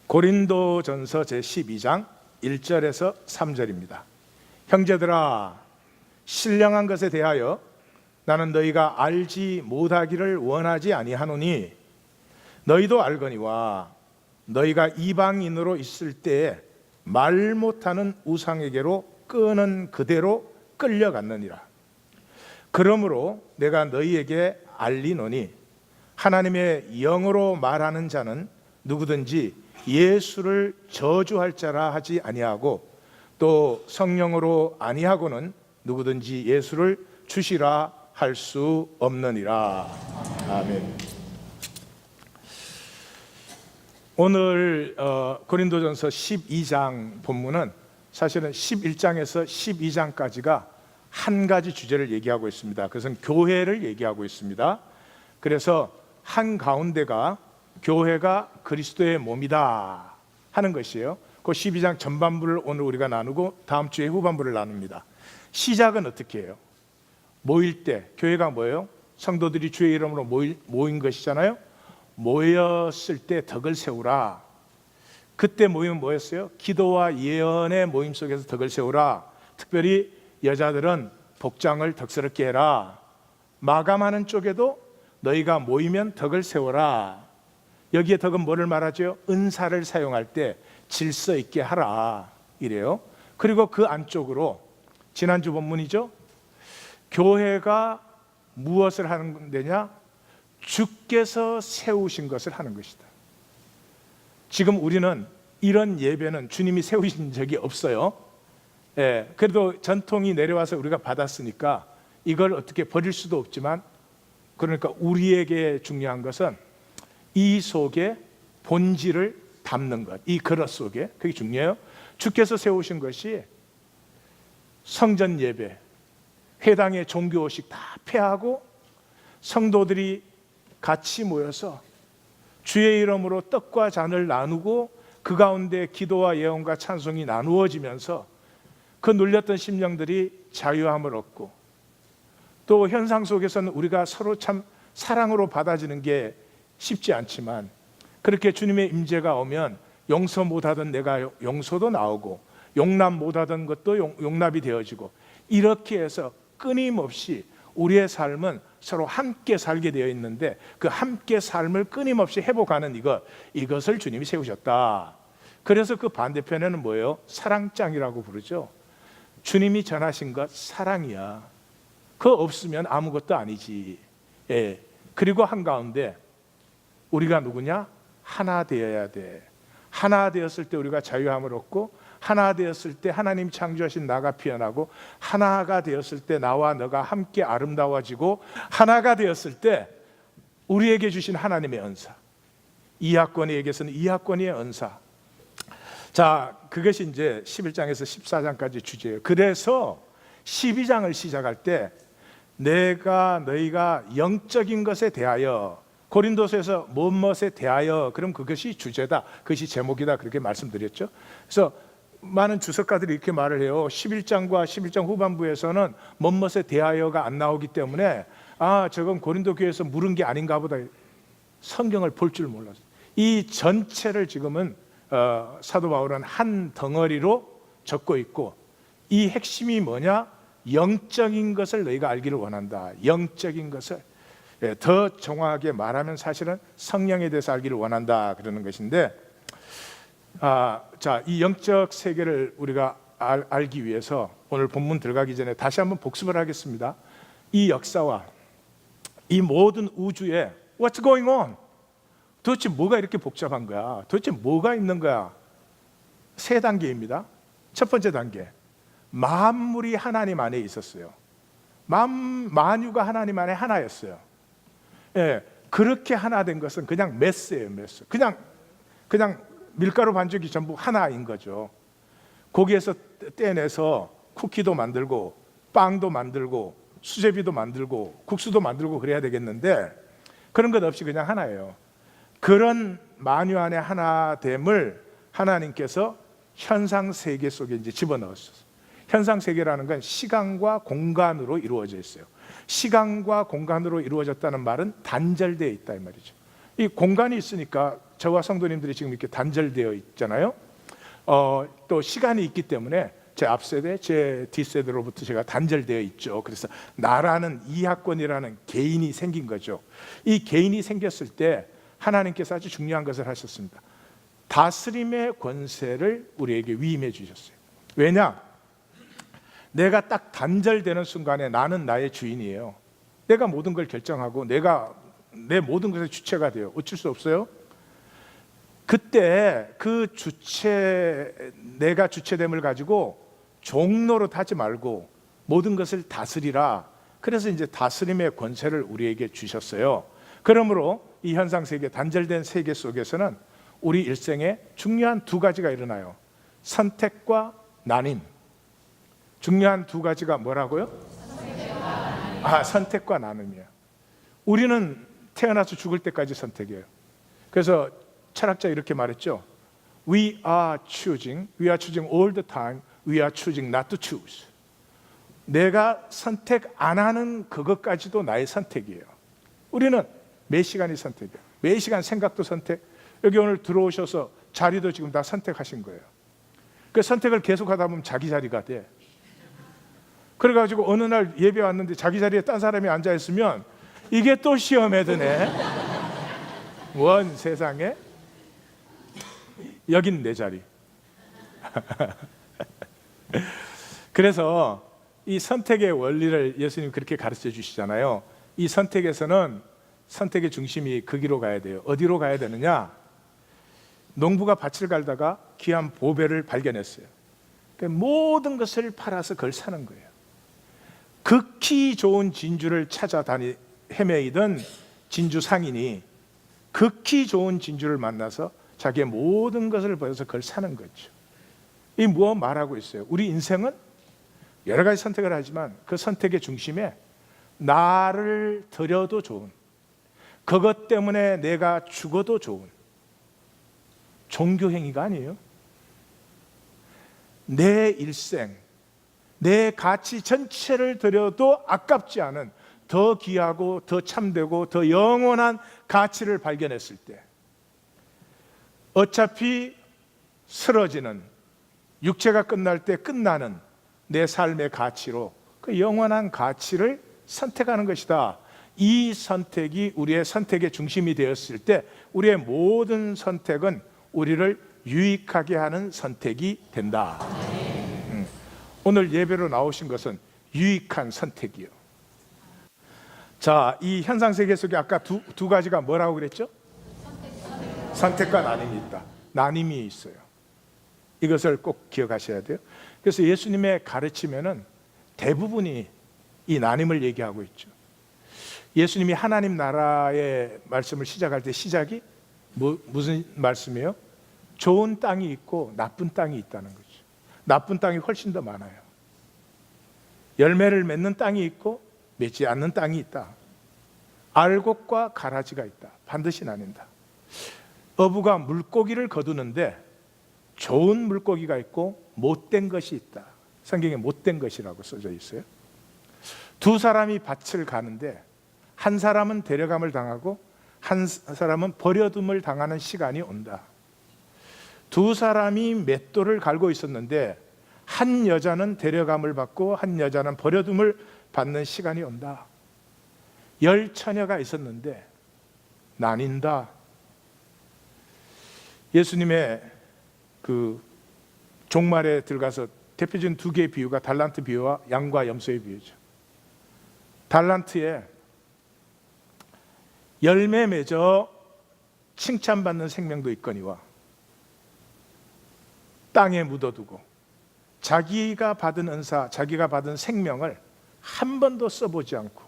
고린도전서 제12장 1절에서 3절입니다. 형제들아, 신령한 것에 대하여 나는 너희가 알지 못하기를 원하지 아니하노니 너희도 알거니와 너희가 이방인으로 있을 때에 말 못하는 우상에게로 끄는 그대로 끌려갔느니라. 그러므로 내가 너희에게 알리노니 하나님의 영으로 말하는 자는 누구든지 예수를 저주할 자라 하지 아니하고 또 성령으로 아니하고는 누구든지 예수를 주시라 할 수 없느니라. 아멘. 오늘 고린도전서 12장 본문은 사실은 11장에서 12장까지가 한 가지 주제를 얘기하고 있습니다. 그것은 교회를 얘기하고 있습니다. 그래서 한 가운데가 교회가 그리스도의 몸이다 하는 것이에요. 그 12장 전반부를 오늘 우리가 나누고 다음 주에 후반부를 나눕니다. 시작은 어떻게 해요? 모일 때, 교회가 뭐예요? 성도들이 주의 이름으로 모인 것이잖아요. 모였을 때 덕을 세우라. 그때 모임은 뭐였어요? 기도와 예언의 모임 속에서 덕을 세우라. 특별히 여자들은 복장을 덕스럽게 해라. 마감하는 쪽에도 너희가 모이면 덕을 세워라. 여기에 덕은 뭐를 말하죠? 은사를 사용할 때 질서 있게 하라 이래요. 그리고 그 안쪽으로 지난주 본문이죠. 교회가 무엇을 하는 데냐? 주께서 세우신 것을 하는 것이다. 지금 우리는 이런 예배는 주님이 세우신 적이 없어요. 그래도 전통이 내려와서 우리가 받았으니까 이걸 어떻게 버릴 수도 없지만, 그러니까 우리에게 중요한 것은 이 속에 본질을 담는 것, 이 그릇 속에, 그게 중요해요. 주께서 세우신 것이 성전 예배, 회당의 종교의식 다 폐하고 성도들이 같이 모여서 주의 이름으로 떡과 잔을 나누고 그 가운데 기도와 예언과 찬송이 나누어지면서 그 눌렸던 심령들이 자유함을 얻고, 또 현상 속에서는 우리가 서로 참 사랑으로 받아지는 게 쉽지 않지만 그렇게 주님의 임재가 오면 용서 못하던 내가 용서도 나오고 용납 못하던 것도 용납이 되어지고, 이렇게 해서 끊임없이 우리의 삶은 서로 함께 살게 되어 있는데 그 함께 삶을 끊임없이 회복하는 이것을 주님이 세우셨다. 그래서 그 반대편에는 뭐예요? 사랑장이라고 부르죠. 주님이 전하신 것 사랑이야. 그거 없으면 아무것도 아니지. 그리고 한가운데 우리가 누구냐? 하나 되어야 돼. 하나 되었을 때 우리가 자유함을 얻고, 하나 되었을 때 하나님 창조하신 나가 피어나고, 하나가 되었을 때 나와 너가 함께 아름다워지고, 하나가 되었을 때 우리에게 주신 하나님의 은사, 이하권이에게서는 이하권의 은사. 자, 그것이 이제 11장에서 14장까지 주제예요. 그래서 12장을 시작할 때 너희가 영적인 것에 대하여, 고린도서에서 무엇에 대하여, 그럼 그것이 주제다, 그것이 제목이다, 그렇게 말씀드렸죠. 그래서 많은 주석가들이 이렇게 말을 해요. 11장과 11장 후반부에서는 무엇에 대하여가 안 나오기 때문에 저건 고린도 교회에서 물은 게 아닌가 보다. 성경을 볼 줄 몰랐어요. 이 전체를 지금은 사도 바울은 한 덩어리로 적고 있고, 이 핵심이 뭐냐? 영적인 것을 너희가 알기를 원한다. 영적인 것을, 더 정확하게 말하면 사실은 성령에 대해서 알기를 원한다, 그러는 것인데, 자, 이 영적 세계를 우리가 알기 위해서 오늘 본문 들어가기 전에 다시 한번 복습을 하겠습니다. 이 역사와 이 모든 우주에 What's going on? 도대체 뭐가 이렇게 복잡한 거야? 도대체 뭐가 있는 거야? 세 단계입니다. 첫 번째 단계, 만물이 하나님 안에 있었어요. 만유가 하나님 안에 하나였어요. 그렇게 하나 된 것은 그냥 메스예요, 메스. 그냥 밀가루 반죽이 전부 하나인 거죠. 거기에서 떼내서 쿠키도 만들고 빵도 만들고 수제비도 만들고 국수도 만들고 그래야 되겠는데, 그런 것 없이 그냥 하나예요. 그런 만유 안에 하나됨을 하나님께서 현상 세계 속에 이제 집어넣었어요. 현상 세계라는 건 시간과 공간으로 이루어져 있어요. 시간과 공간으로 이루어졌다는 말은 단절되어 있다 이 말이죠. 이 공간이 있으니까 저와 성도님들이 지금 이렇게 단절되어 있잖아요. 또 시간이 있기 때문에 제 앞세대, 제 뒷세대로부터 제가 단절되어 있죠. 그래서 나라는 이하권이라는 개인이 생긴 거죠. 이 개인이 생겼을 때 하나님께서 아주 중요한 것을 하셨습니다. 다스림의 권세를 우리에게 위임해 주셨어요. 왜냐? 내가 딱 단절되는 순간에 나는 나의 주인이에요. 내가 모든 걸 결정하고 내가 내 모든 것의 주체가 돼요. 어쩔 수 없어요. 그때 그 내가 주체됨을 가지고 종노릇 하지 말고 모든 것을 다스리라. 그래서 이제 다스림의 권세를 우리에게 주셨어요. 그러므로 이 현상 세계, 단절된 세계 속에서는 우리 일생에 중요한 두 가지가 일어나요. 선택과 나님. 중요한 두 가지가 뭐라고요? 선택과 나눔이에요. 우리는 태어나서 죽을 때까지 선택이에요. 그래서 철학자 이렇게 말했죠. We are choosing all the time. We are choosing not to choose. 내가 선택 안 하는 그것까지도 나의 선택이에요. 우리는 매 시간이 선택이에요. 매 시간 생각도 선택. 여기 오늘 들어오셔서 자리도 지금 다 선택하신 거예요. 그 선택을 계속하다 보면 자기 자리가 돼. 그래가지고 어느 날 예배 왔는데 자기 자리에 딴 사람이 앉아 있으면 이게 또 시험에 드네. 원 세상에 여긴 내 자리. 그래서 이 선택의 원리를 예수님 그렇게 가르쳐 주시잖아요. 이 선택에서는 선택의 중심이 거기로 가야 돼요. 어디로 가야 되느냐? 농부가 밭을 갈다가 귀한 보배를 발견했어요. 그러니까 모든 것을 팔아서 그걸 사는 거예요. 극히 좋은 진주를 찾아 헤매이던 진주 상인이 극히 좋은 진주를 만나서 자기의 모든 것을 버려서 그걸 사는 거죠. 이 무엇 말하고 있어요? 우리 인생은 여러 가지 선택을 하지만 그 선택의 중심에 나를 드려도 좋은, 그것 때문에 내가 죽어도 좋은 종교 행위가 아니에요. 내 일생, 내 가치 전체를 드려도 아깝지 않은 더 귀하고 더 참되고 더 영원한 가치를 발견했을 때 어차피 쓰러지는 육체가 끝날 때 끝나는 내 삶의 가치로 그 영원한 가치를 선택하는 것이다. 이 선택이 우리의 선택의 중심이 되었을 때 우리의 모든 선택은 우리를 유익하게 하는 선택이 된다. 오늘 예배로 나오신 것은 유익한 선택이요. 자, 이 현상 세계 속에 아까 두 가지가 뭐라고 그랬죠? 선택과 나눔이 있다. 나눔이 있어요. 이것을 꼭 기억하셔야 돼요. 그래서 예수님의 가르침에는 대부분이 이 나눔을 얘기하고 있죠. 예수님이 하나님 나라의 말씀을 시작할 때 시작이 무슨 말씀이에요? 좋은 땅이 있고 나쁜 땅이 있다는 거죠. 나쁜 땅이 훨씬 더 많아요. 열매를 맺는 땅이 있고 맺지 않는 땅이 있다. 알곡과 가라지가 있다. 반드시 나뉜다. 어부가 물고기를 거두는데 좋은 물고기가 있고 못된 것이 있다. 성경에 못된 것이라고 써져 있어요. 두 사람이 밭을 가는데 한 사람은 데려감을 당하고 한 사람은 버려둠을 당하는 시간이 온다. 두 사람이 맷돌을 갈고 있었는데 한 여자는 데려감을 받고 한 여자는 버려둠을 받는 시간이 온다. 10 처녀가 있었는데 나뉜다. 예수님의 그 종말에 들어가서 대표적인 두 개의 비유가 달란트 비유와 양과 염소의 비유죠. 달란트에 열매 맺어 칭찬받는 생명도 있거니와 땅에 묻어두고 자기가 받은 은사, 자기가 받은 생명을 한 번도 써보지 않고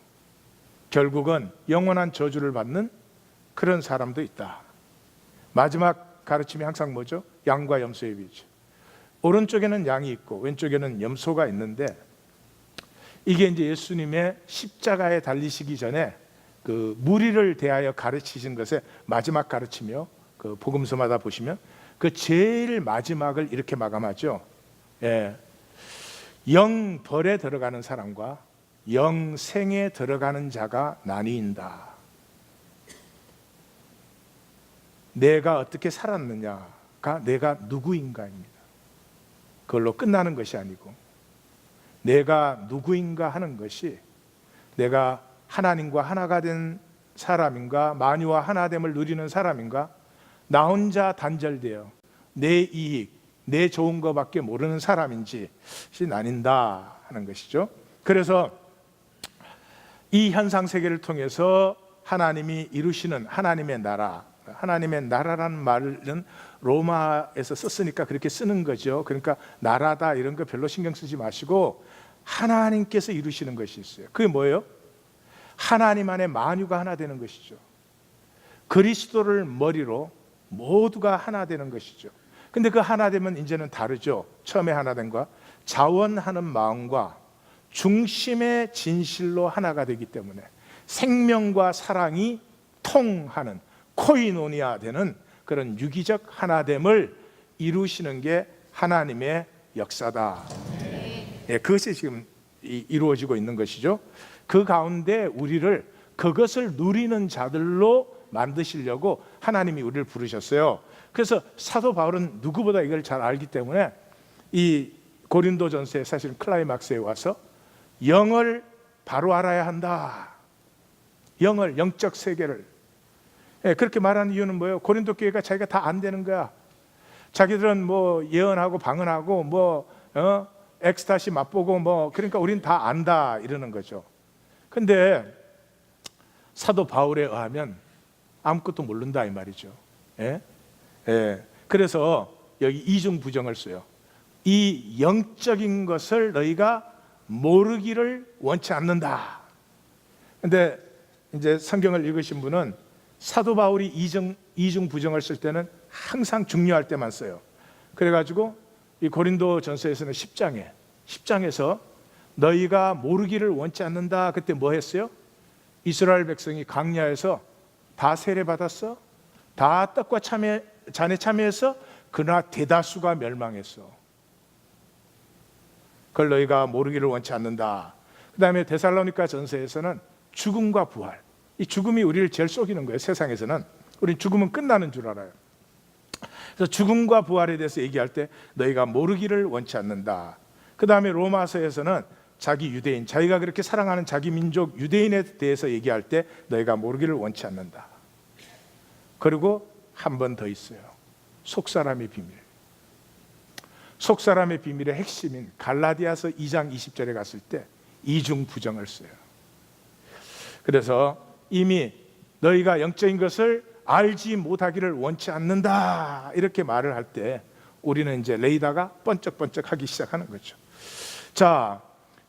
결국은 영원한 저주를 받는 그런 사람도 있다. 마지막 가르침이 항상 뭐죠? 양과 염소의 비유죠. 오른쪽에는 양이 있고 왼쪽에는 염소가 있는데 이게 이제 예수님의 십자가에 달리시기 전에 그 무리를 대하여 가르치신 것의 마지막 가르침이요. 그 복음서마다 보시면 그 제일 마지막을 이렇게 마감하죠. 영벌에 들어가는 사람과 영생에 들어가는 자가 나뉜다. 내가 어떻게 살았느냐가 내가 누구인가입니다. 그걸로 끝나는 것이 아니고 내가 누구인가 하는 것이 내가 하나님과 하나가 된 사람인가, 만유와 하나됨을 누리는 사람인가, 나 혼자 단절되어 내 이익, 내 좋은 것밖에 모르는 사람인지 나뉜다 하는 것이죠. 그래서 이 현상 세계를 통해서 하나님이 이루시는 하나님의 나라, 하나님의 나라라는 말은 로마에서 썼으니까 그렇게 쓰는 거죠. 그러니까 나라다 이런 거 별로 신경 쓰지 마시고 하나님께서 이루시는 것이 있어요. 그게 뭐예요? 하나님 안에 만유가 하나 되는 것이죠. 그리스도를 머리로 모두가 하나 되는 것이죠. 근데 그 하나 되면 이제는 다르죠. 처음에 하나 된 거 자원하는 마음과 중심의 진실로 하나가 되기 때문에 생명과 사랑이 통하는 코이노니아 되는 그런 유기적 하나됨을 이루시는 게 하나님의 역사다. 예, 그것이 지금 이루어지고 있는 것이죠. 그 가운데 우리를 그것을 누리는 자들로 만드시려고 하나님이 우리를 부르셨어요. 그래서 사도 바울은 누구보다 이걸 잘 알기 때문에 이 고린도전서의 사실은 클라이막스에 와서 영을 바로 알아야 한다. 영적 세계를. 예, 그렇게 말하는 이유는 뭐예요? 고린도 교회가 자기가 다 안 되는 거야. 자기들은 뭐 예언하고 방언하고 뭐 엑스타시 맛보고 뭐 그러니까 우린 다 안다 이러는 거죠. 근데 사도 바울에 의하면 아무것도 모른다 이 말이죠. 예? 예. 그래서 여기 이중 부정을 써요. 이 영적인 것을 너희가 모르기를 원치 않는다. 근데 이제 성경을 읽으신 분은 사도 바울이 이중 부정을 쓸 때는 항상 중요할 때만 써요. 그래가지고 이 고린도 전서에서는 10장에서 너희가 모르기를 원치 않는다. 그때 뭐 했어요? 이스라엘 백성이 광야에서 다 세례 받았어? 다 떡과 잔에 참여해서 그러나 대다수가 멸망했어. 그걸 너희가 모르기를 원치 않는다. 그 다음에 데살로니가 전서에서는 죽음과 부활, 이 죽음이 우리를 제일 속이는 거예요. 세상에서는 우린 죽음은 끝나는 줄 알아요. 그래서 죽음과 부활에 대해서 얘기할 때 너희가 모르기를 원치 않는다. 그 다음에 로마서에서는 자기 유대인, 자기가 그렇게 사랑하는 자기 민족 유대인에 대해서 얘기할 때 너희가 모르기를 원치 않는다. 그리고 한 번 더 있어요. 속사람의 비밀. 속사람의 비밀의 핵심인 갈라디아서 2장 20절에 갔을 때 이중 부정을 써요. 그래서 이미 너희가 영적인 것을 알지 못하기를 원치 않는다 이렇게 말을 할 때 우리는 이제 레이더가 번쩍번쩍 하기 시작하는 거죠. 자,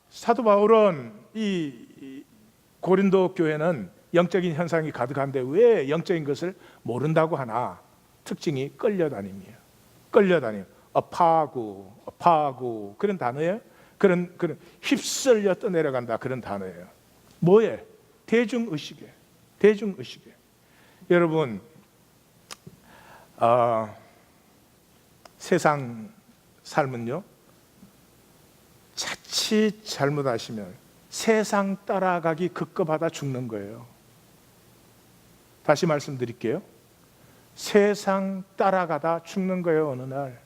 사도 바울은 이 고린도 교회는 영적인 현상이 가득한데 왜 영적인 것을 모른다고 하나? 특징이 끌려다님이에요. 끌려다님, 파고 그런 단어예요. 그런 휩쓸려 떠내려간다 그런 단어예요. 뭐에? 대중의식에. 여러분, 세상 삶은요, 자칫 잘못하시면 세상 따라가기 급급하다 죽는 거예요. 다시 말씀드릴게요. 세상 따라가다 죽는 거예요. 어느 날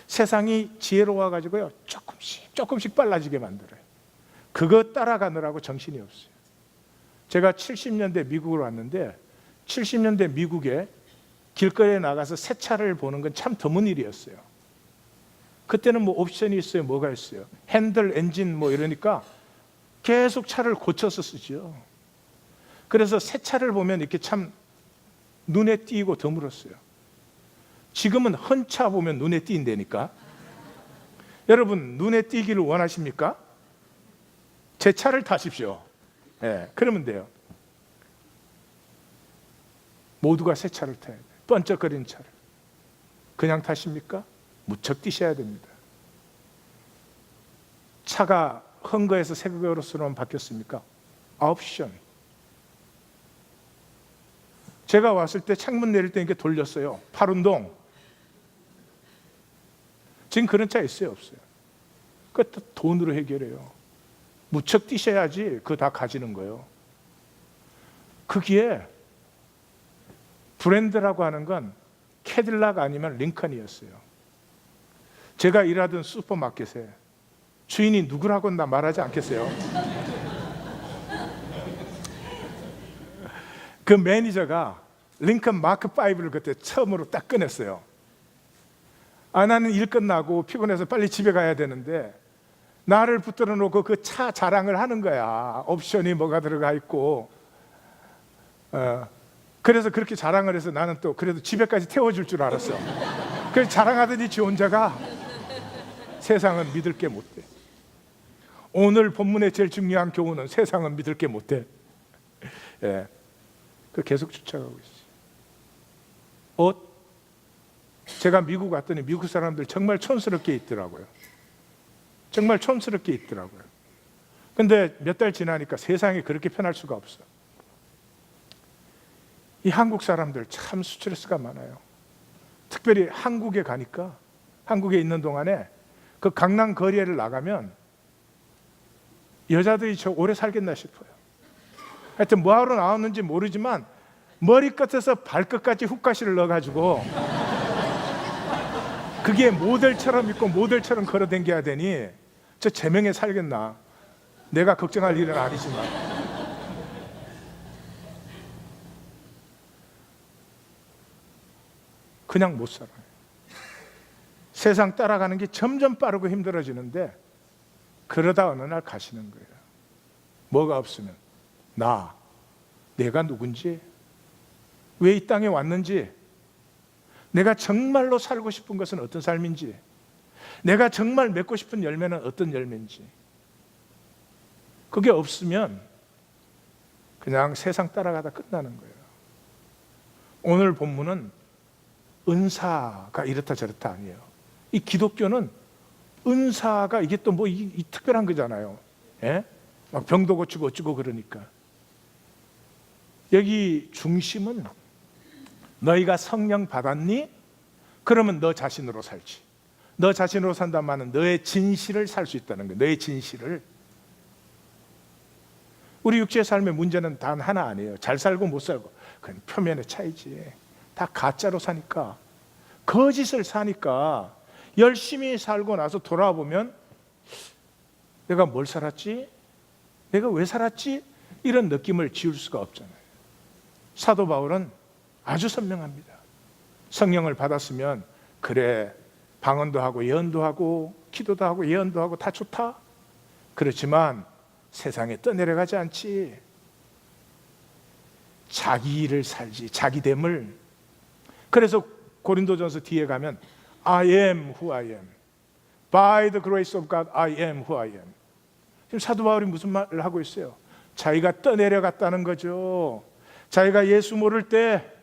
세상이 지혜로워 가지고요 조금씩 빨라지게 만들어요. 그거 따라가느라고 정신이 없어요. 제가 70년대 미국으로 왔는데 70년대 미국에 길거리에 나가서 새 차를 보는 건 참 드문 일이었어요. 그때는 뭐 옵션이 있어요. 뭐가 있어요? 핸들, 엔진 뭐 이러니까 계속 차를 고쳐서 쓰죠. 그래서 새 차를 보면 이렇게 참 눈에 띄고 드물었어요. 지금은 헌차 보면 눈에 띄인다니까. 여러분 눈에 띄기를 원하십니까? 제 차를 타십시오. 예, 그러면 돼요. 모두가 새 차를 타야 돼요. 번쩍거리는 차를. 그냥 타십니까? 무척 뛰셔야 됩니다. 차가 헌거에서 새거로서만 바뀌었습니까? 옵션. 제가 왔을 때 창문 내릴 때 이렇게 돌렸어요. 팔운동. 지금 그런 차 있어요? 없어요? 그것도 돈으로 해결해요. 무척 뛰셔야지 그거 다 가지는 거예요. 거기에 브랜드라고 하는 건 캐딜락 아니면 링컨이었어요. 제가 일하던 슈퍼마켓에 주인이 누구라고는 나 말하지 않겠어요. 그 매니저가 링컨 마크 5를 그때 처음으로 딱 꺼냈어요. 나는 일 끝나고 피곤해서 빨리 집에 가야 되는데 나를 붙들어 놓고 그 차 자랑을 하는 거야. 옵션이 뭐가 들어가 있고. 그래서 그렇게 자랑을 해서 나는 또 그래도 집에까지 태워줄 줄 알았어. 그래서 자랑하더니 지 혼자가 세상은 믿을 게 못돼. 오늘 본문의 제일 중요한 교훈은 세상은 믿을 게 못돼. 예, 그 계속 쫓아가고 있어요. 옷, 제가 미국 갔더니 미국 사람들 정말 촌스럽게 있더라고요. 정말 촌스럽게 있더라고요. 근데 몇 달 지나니까 세상이 그렇게 편할 수가 없어. 이 한국 사람들 참 스트레스가 많아요. 특별히 한국에 가니까, 한국에 있는 동안에 그 강남 거리에를 나가면 여자들이 저 오래 살겠나 싶어요. 하여튼 뭐하러 나왔는지 모르지만 머리끝에서 발끝까지 훅가시를 넣어가지고 그게 모델처럼 입고 모델처럼 걸어댕겨야 되니 저 제명에 살겠나. 내가 걱정할 일은 아니지만. 그냥 못 살아요. 세상 따라가는 게 점점 빠르고 힘들어지는데 그러다 어느 날 가시는 거예요. 뭐가 없으면 내가 누군지, 왜 이 땅에 왔는지, 내가 정말로 살고 싶은 것은 어떤 삶인지, 내가 정말 맺고 싶은 열매는 어떤 열매인지, 그게 없으면 그냥 세상 따라가다 끝나는 거예요. 오늘 본문은 은사가 이렇다 저렇다 아니에요. 이 기독교는 은사가 이게 또 뭐 이 특별한 거잖아요. 예? 막 병도 고치고 어쩌고 그러니까. 여기 중심은 너희가 성령 받았니? 그러면 너 자신으로 살지. 너 자신으로 산단 말은 너의 진실을 살 수 있다는 거예요. 너의 진실을. 우리 육체의 삶의 문제는 단 하나 아니에요. 잘 살고 못 살고. 그건 표면의 차이지. 다 가짜로 사니까, 거짓을 사니까 열심히 살고 나서 돌아와 보면 내가 뭘 살았지? 내가 왜 살았지? 이런 느낌을 지울 수가 없잖아요. 사도 바울은 아주 선명합니다. 성령을 받았으면 그래, 방언도 하고 예언도 하고 기도도 하고 예언도 하고 다 좋다. 그렇지만 세상에 떠내려가지 않지. 자기 일을 살지, 자기됨을. 그래서 고린도전서 뒤에 가면 I am who I am. By the grace of God, I am who I am. 지금 사도 바울이 무슨 말을 하고 있어요? 자기가 떠내려갔다는 거죠. 자기가 예수 모를 때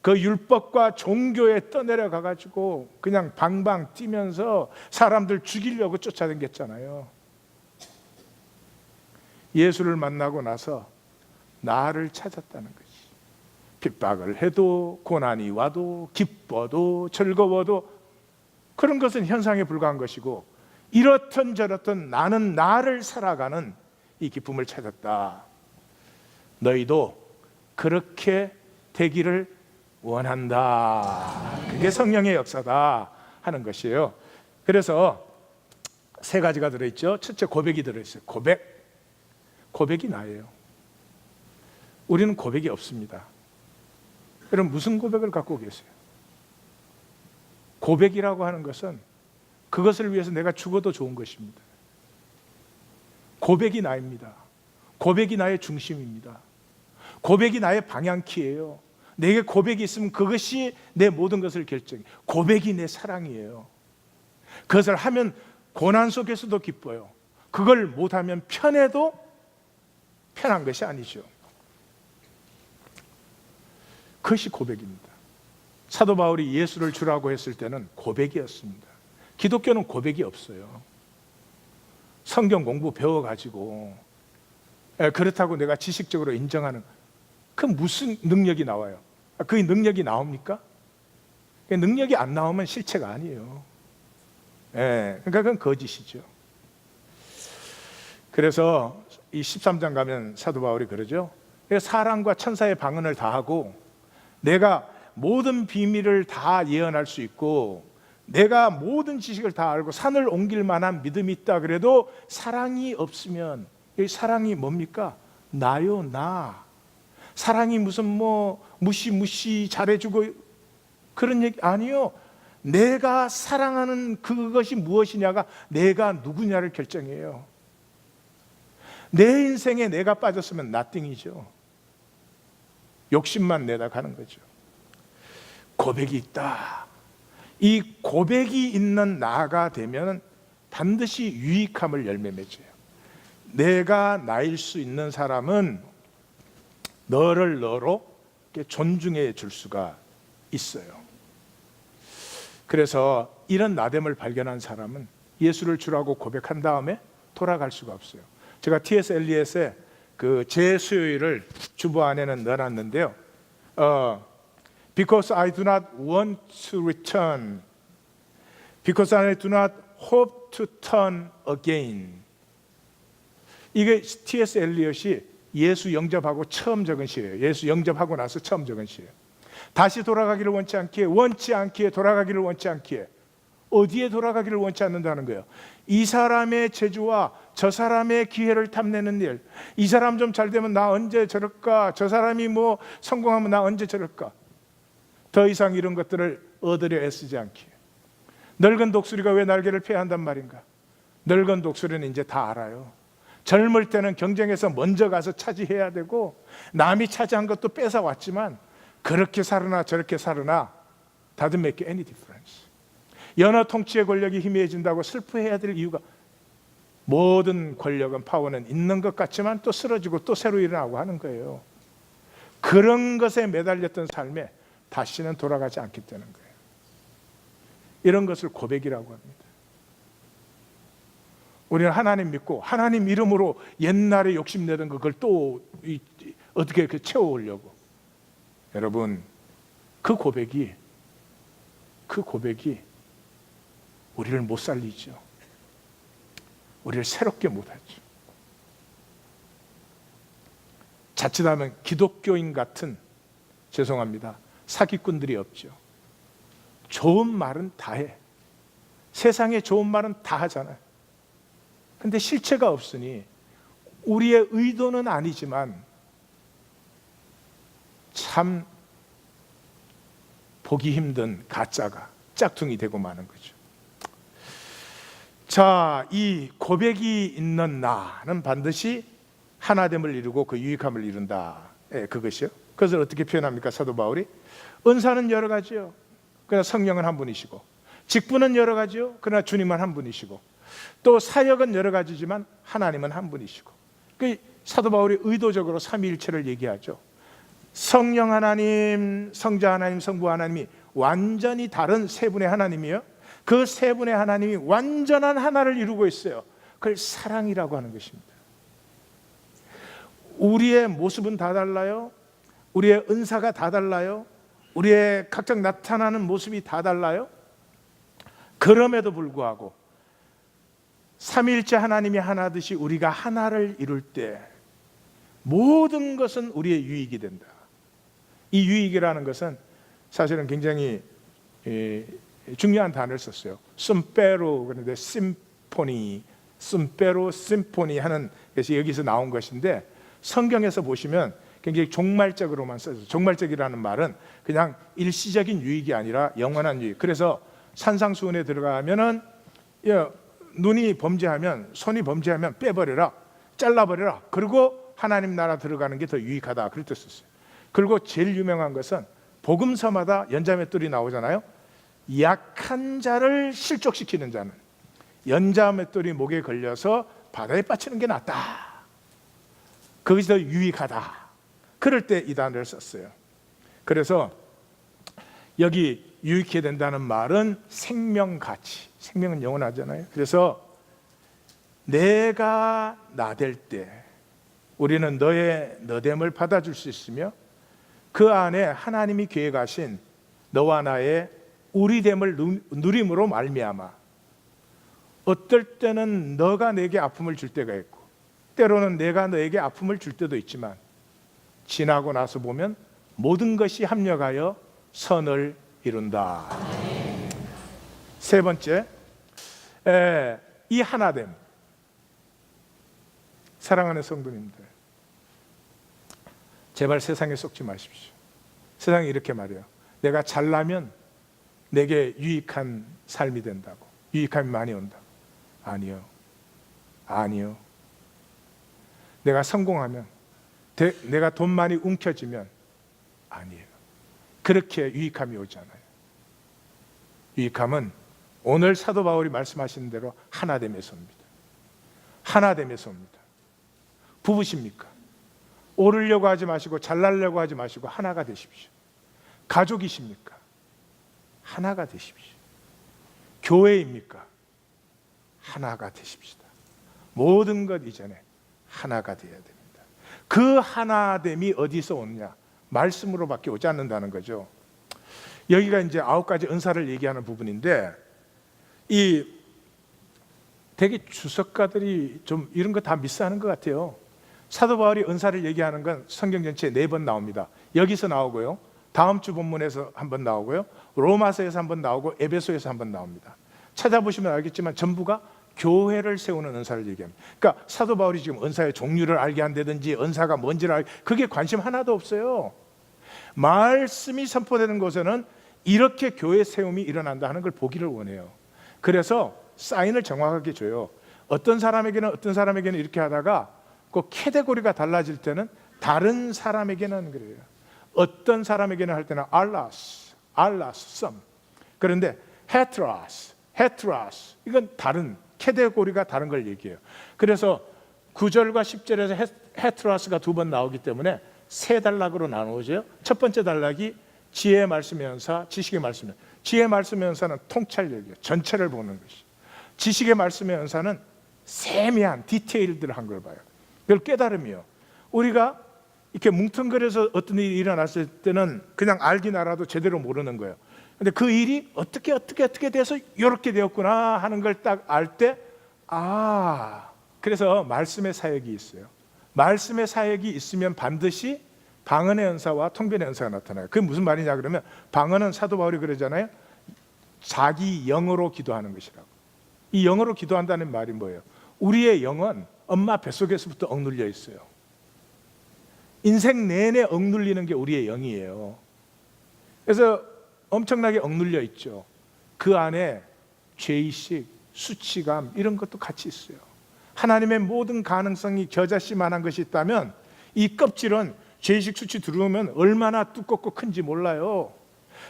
그 율법과 종교에 떠내려가 가지고 그냥 방방 뛰면서 사람들 죽이려고 쫓아다녔잖아요. 예수를 만나고 나서 나를 찾았다는 거지. 핍박을 해도, 고난이 와도, 기뻐도, 즐거워도 그런 것은 현상에 불과한 것이고, 이렇든 저렇든 나는 나를 살아가는 이 기쁨을 찾았다. 너희도 그렇게 되기를 원한다. 그게 성령의 역사다 하는 것이에요. 그래서 세 가지가 들어있죠. 첫째, 고백이 들어있어요. 고백이 나예요. 우리는 고백이 없습니다. 여러분, 무슨 고백을 갖고 계세요? 고백이라고 하는 것은 그것을 위해서 내가 죽어도 좋은 것입니다. 고백이 나입니다. 고백이 나의 중심입니다. 고백이 나의 방향키예요. 내게 고백이 있으면 그것이 내 모든 것을 결정해. 고백이 내 사랑이에요. 그것을 하면 고난 속에서도 기뻐요. 그걸 못하면 편해도 편한 것이 아니죠. 그것이 고백입니다. 사도 바울이 예수를 주라고 했을 때는 고백이었습니다. 기독교는 고백이 없어요. 성경 공부 배워가지고 그렇다고 내가 지식적으로 인정하는 그 무슨 능력이 나와요? 그 능력이 나옵니까? 능력이 안 나오면 실체가 아니에요. 그러니까 그건 거짓이죠. 그래서 이 13장 가면 사도 바울이 그러죠. 사랑과 천사의 방언을 다하고 내가 모든 비밀을 다 예언할 수 있고 내가 모든 지식을 다 알고 산을 옮길 만한 믿음이 있다 그래도 사랑이 없으면, 이 사랑이 뭡니까? 나요, 나. 사랑이 무슨 뭐 무시 잘해주고 그런 얘기 아니요. 내가 사랑하는 그것이 무엇이냐가 내가 누구냐를 결정해요. 내 인생에 내가 빠졌으면 nothing이죠. 욕심만 내다 가는 거죠. 고백이 있다. 이 고백이 있는 나가 되면 반드시 유익함을 열매 맺어요. 내가 나일 수 있는 사람은 너를 너로 존중해 줄 수가 있어요. 그래서 이런 나됨을 발견한 사람은 예수를 주라고 고백한 다음에 돌아갈 수가 없어요. 제가 T.S. 엘리엇의 그 재수요일을 주보 안에는 넣어놨는데요. Because I do not want to return, because I do not hope to turn again. 이게 T.S. 엘리엇이 예수 영접하고 처음 적은 시예요. 예수 영접하고 나서 처음 적은 시예요. 다시 돌아가기를 원치 않기에 돌아가기를 원치 않기에. 어디에 돌아가기를 원치 않는다는 거예요? 이 사람의 재주와 저 사람의 기회를 탐내는 일, 이 사람 좀 잘 되면 나 언제 저럴까, 저 사람이 뭐 성공하면 나 언제 저럴까. 더 이상 이런 것들을 얻으려 애쓰지 않기에. 늙은 독수리가 왜 날개를 펴야 한단 말인가? 늙은 독수리는 이제 다 알아요. 젊을 때는 경쟁에서 먼저 가서 차지해야 되고 남이 차지한 것도 뺏어왔지만 그렇게 살으나 저렇게 살으나 doesn't make any difference. 연어 통치의 권력이 희미해진다고 슬퍼해야 될 이유가, 모든 권력은 파워는 있는 것 같지만 또 쓰러지고 또 새로 일어나고 하는 거예요. 그런 것에 매달렸던 삶에 다시는 돌아가지 않게 되는 거예요. 이런 것을 고백이라고 합니다. 우리는 하나님 믿고 하나님 이름으로 옛날에 욕심내던 그걸 또 어떻게 채워오려고. 여러분, 그 고백이 우리를 못 살리죠. 우리를 새롭게 못하죠. 자칫하면 기독교인 같은, 죄송합니다, 사기꾼들이 없죠. 좋은 말은 다 해. 세상에 좋은 말은 다 하잖아요. 근데 실체가 없으니 우리의 의도는 아니지만 참 보기 힘든 가짜가 짝퉁이 되고 마는 거죠. 자, 이 고백이 있는 나는 반드시 하나됨을 이루고 그 유익함을 이룬다. 그것이요. 그것을 어떻게 표현합니까? 사도 바울이 은사는 여러 가지요. 그러나 성령은 한 분이시고, 직분은 여러 가지요. 그러나 주님은 한 분이시고, 또 사역은 여러 가지지만 하나님은 한 분이시고. 그 사도 바울이 의도적으로 삼위일체를 얘기하죠. 성령 하나님, 성자 하나님, 성부 하나님이 완전히 다른 세 분의 하나님이요. 그 세 분의 하나님이 완전한 하나를 이루고 있어요. 그걸 사랑이라고 하는 것입니다. 우리의 모습은 다 달라요. 우리의 은사가 다 달라요. 우리의 각각 나타나는 모습이 다 달라요. 그럼에도 불구하고 삼위일체 하나님이 하나듯이 우리가 하나를 이룰 때 모든 것은 우리의 유익이 된다. 이 유익이라는 것은 사실은 굉장히 중요한 단어를 썼어요. 숨페로, 그런데 심포니, 숨페로 심포니 하는 것이 여기서 나온 것인데, 성경에서 보시면 굉장히 종말적으로만 써서, 종말적이라는 말은 그냥 일시적인 유익이 아니라 영원한 유익. 그래서 산상수훈에 들어가면은 눈이 범죄하면, 손이 범죄하면 빼버려라, 잘라버려라. 그리고 하나님 나라 들어가는 게 더 유익하다. 그럴 때 썼어요. 그리고 제일 유명한 것은 복음서마다 연자맷돌이 나오잖아요. 약한 자를 실족시키는 자는 연자맷돌이 목에 걸려서 바다에 빠지는 게 낫다. 그것이 더 유익하다. 그럴 때 이 단어를 썼어요. 그래서 여기 유익해야 된다는 말은 생명가치, 생명은 영원하잖아요. 그래서 내가 나될 때 우리는 너의 너됨을 받아줄 수 있으며, 그 안에 하나님이 계획하신 너와 나의 우리됨을 누림으로 말미암아 어떨 때는 너가 내게 아픔을 줄 때가 있고 때로는 내가 너에게 아픔을 줄 때도 있지만 지나고 나서 보면 모든 것이 합력하여 선을 이룬다. 세 번째, 이 하나됨. 사랑하는 성도님들, 제발 세상에 속지 마십시오. 세상이 이렇게 말해요. 내가 잘나면 내게 유익한 삶이 된다고, 유익함이 많이 온다고. 아니요, 아니요. 내가 성공하면, 내가 돈 많이 움켜쥐면 아니에요. 그렇게 유익함이 오지 않아요. 유익함은 오늘 사도 바울이 말씀하시는 대로 하나됨에서 옵니다. 하나됨에서 옵니다. 부부십니까? 오르려고 하지 마시고 잘나려고 하지 마시고 하나가 되십시오. 가족이십니까? 하나가 되십시오. 교회입니까? 하나가 되십시다. 모든 것 이전에 하나가 되어야 됩니다. 그 하나됨이 어디서 오느냐? 말씀으로밖에 오지 않는다는 거죠. 여기가 이제 9가지 은사를 얘기하는 부분인데, 이 되게 주석가들이 좀 이런 거 다 미스하는 것 같아요. 사도 바울이 은사를 얘기하는 건 성경 전체에 4번 나옵니다. 여기서 나오고요, 다음 주 본문에서 한번 나오고요, 로마서에서 한번 나오고 에베소에서 한번 나옵니다. 찾아보시면 알겠지만 전부가 교회를 세우는 은사를 얘기합니다. 그러니까 사도 바울이 지금 은사의 종류를 알게 한다든지 은사가 뭔지를 그게 관심 하나도 없어요. 말씀이 선포되는 곳에는 이렇게 교회 세움이 일어난다 하는 걸 보기를 원해요. 그래서 사인을 정확하게 줘요. 어떤 사람에게는 이렇게 하다가 그 카테고리가 달라질 때는 다른 사람에게는 그래요. 어떤 사람에게는 할 때는 알라스, some. 그런데 헤트라스, 이건 다른 카테고리가 다른 걸 얘기해요. 그래서 9절과 10절에서 헤트라스가 2번 나오기 때문에 3단락으로 나누어져요. 첫 번째 단락이 지혜의 말씀의 연사, 지식의 말씀의 연사. 지혜의 말씀의 연사는 통찰력이에요. 전체를 보는 것이. 지식의 말씀의 연사는 세미한 디테일들을 걸 봐요. 그걸 깨달음이요. 우리가 이렇게 뭉텅거려서 어떤 일이 일어났을 때는 그냥 알긴 알아도 제대로 모르는 거예요. 근데 그 일이 어떻게 돼서 이렇게 되었구나 하는 걸 딱 알 때, 그래서 말씀의 사역이 있어요. 말씀의 사역이 있으면 반드시 방언의 연사와 통변의 연사가 나타나요. 그게 무슨 말이냐 그러면, 방언은 사도 바울이 그러잖아요. 자기 영으로 기도하는 것이라고. 이 영으로 기도한다는 말이 뭐예요? 우리의 영은 엄마 뱃속에서부터 억눌려 있어요. 인생 내내 억눌리는 게 우리의 영이에요. 그래서 엄청나게 억눌려 있죠. 그 안에 죄의식, 수치감 이런 것도 같이 있어요. 하나님의 모든 가능성이 겨자씨만한 것이 있다면 이 껍질은 죄의식, 수치 들어오면 얼마나 두껍고 큰지 몰라요.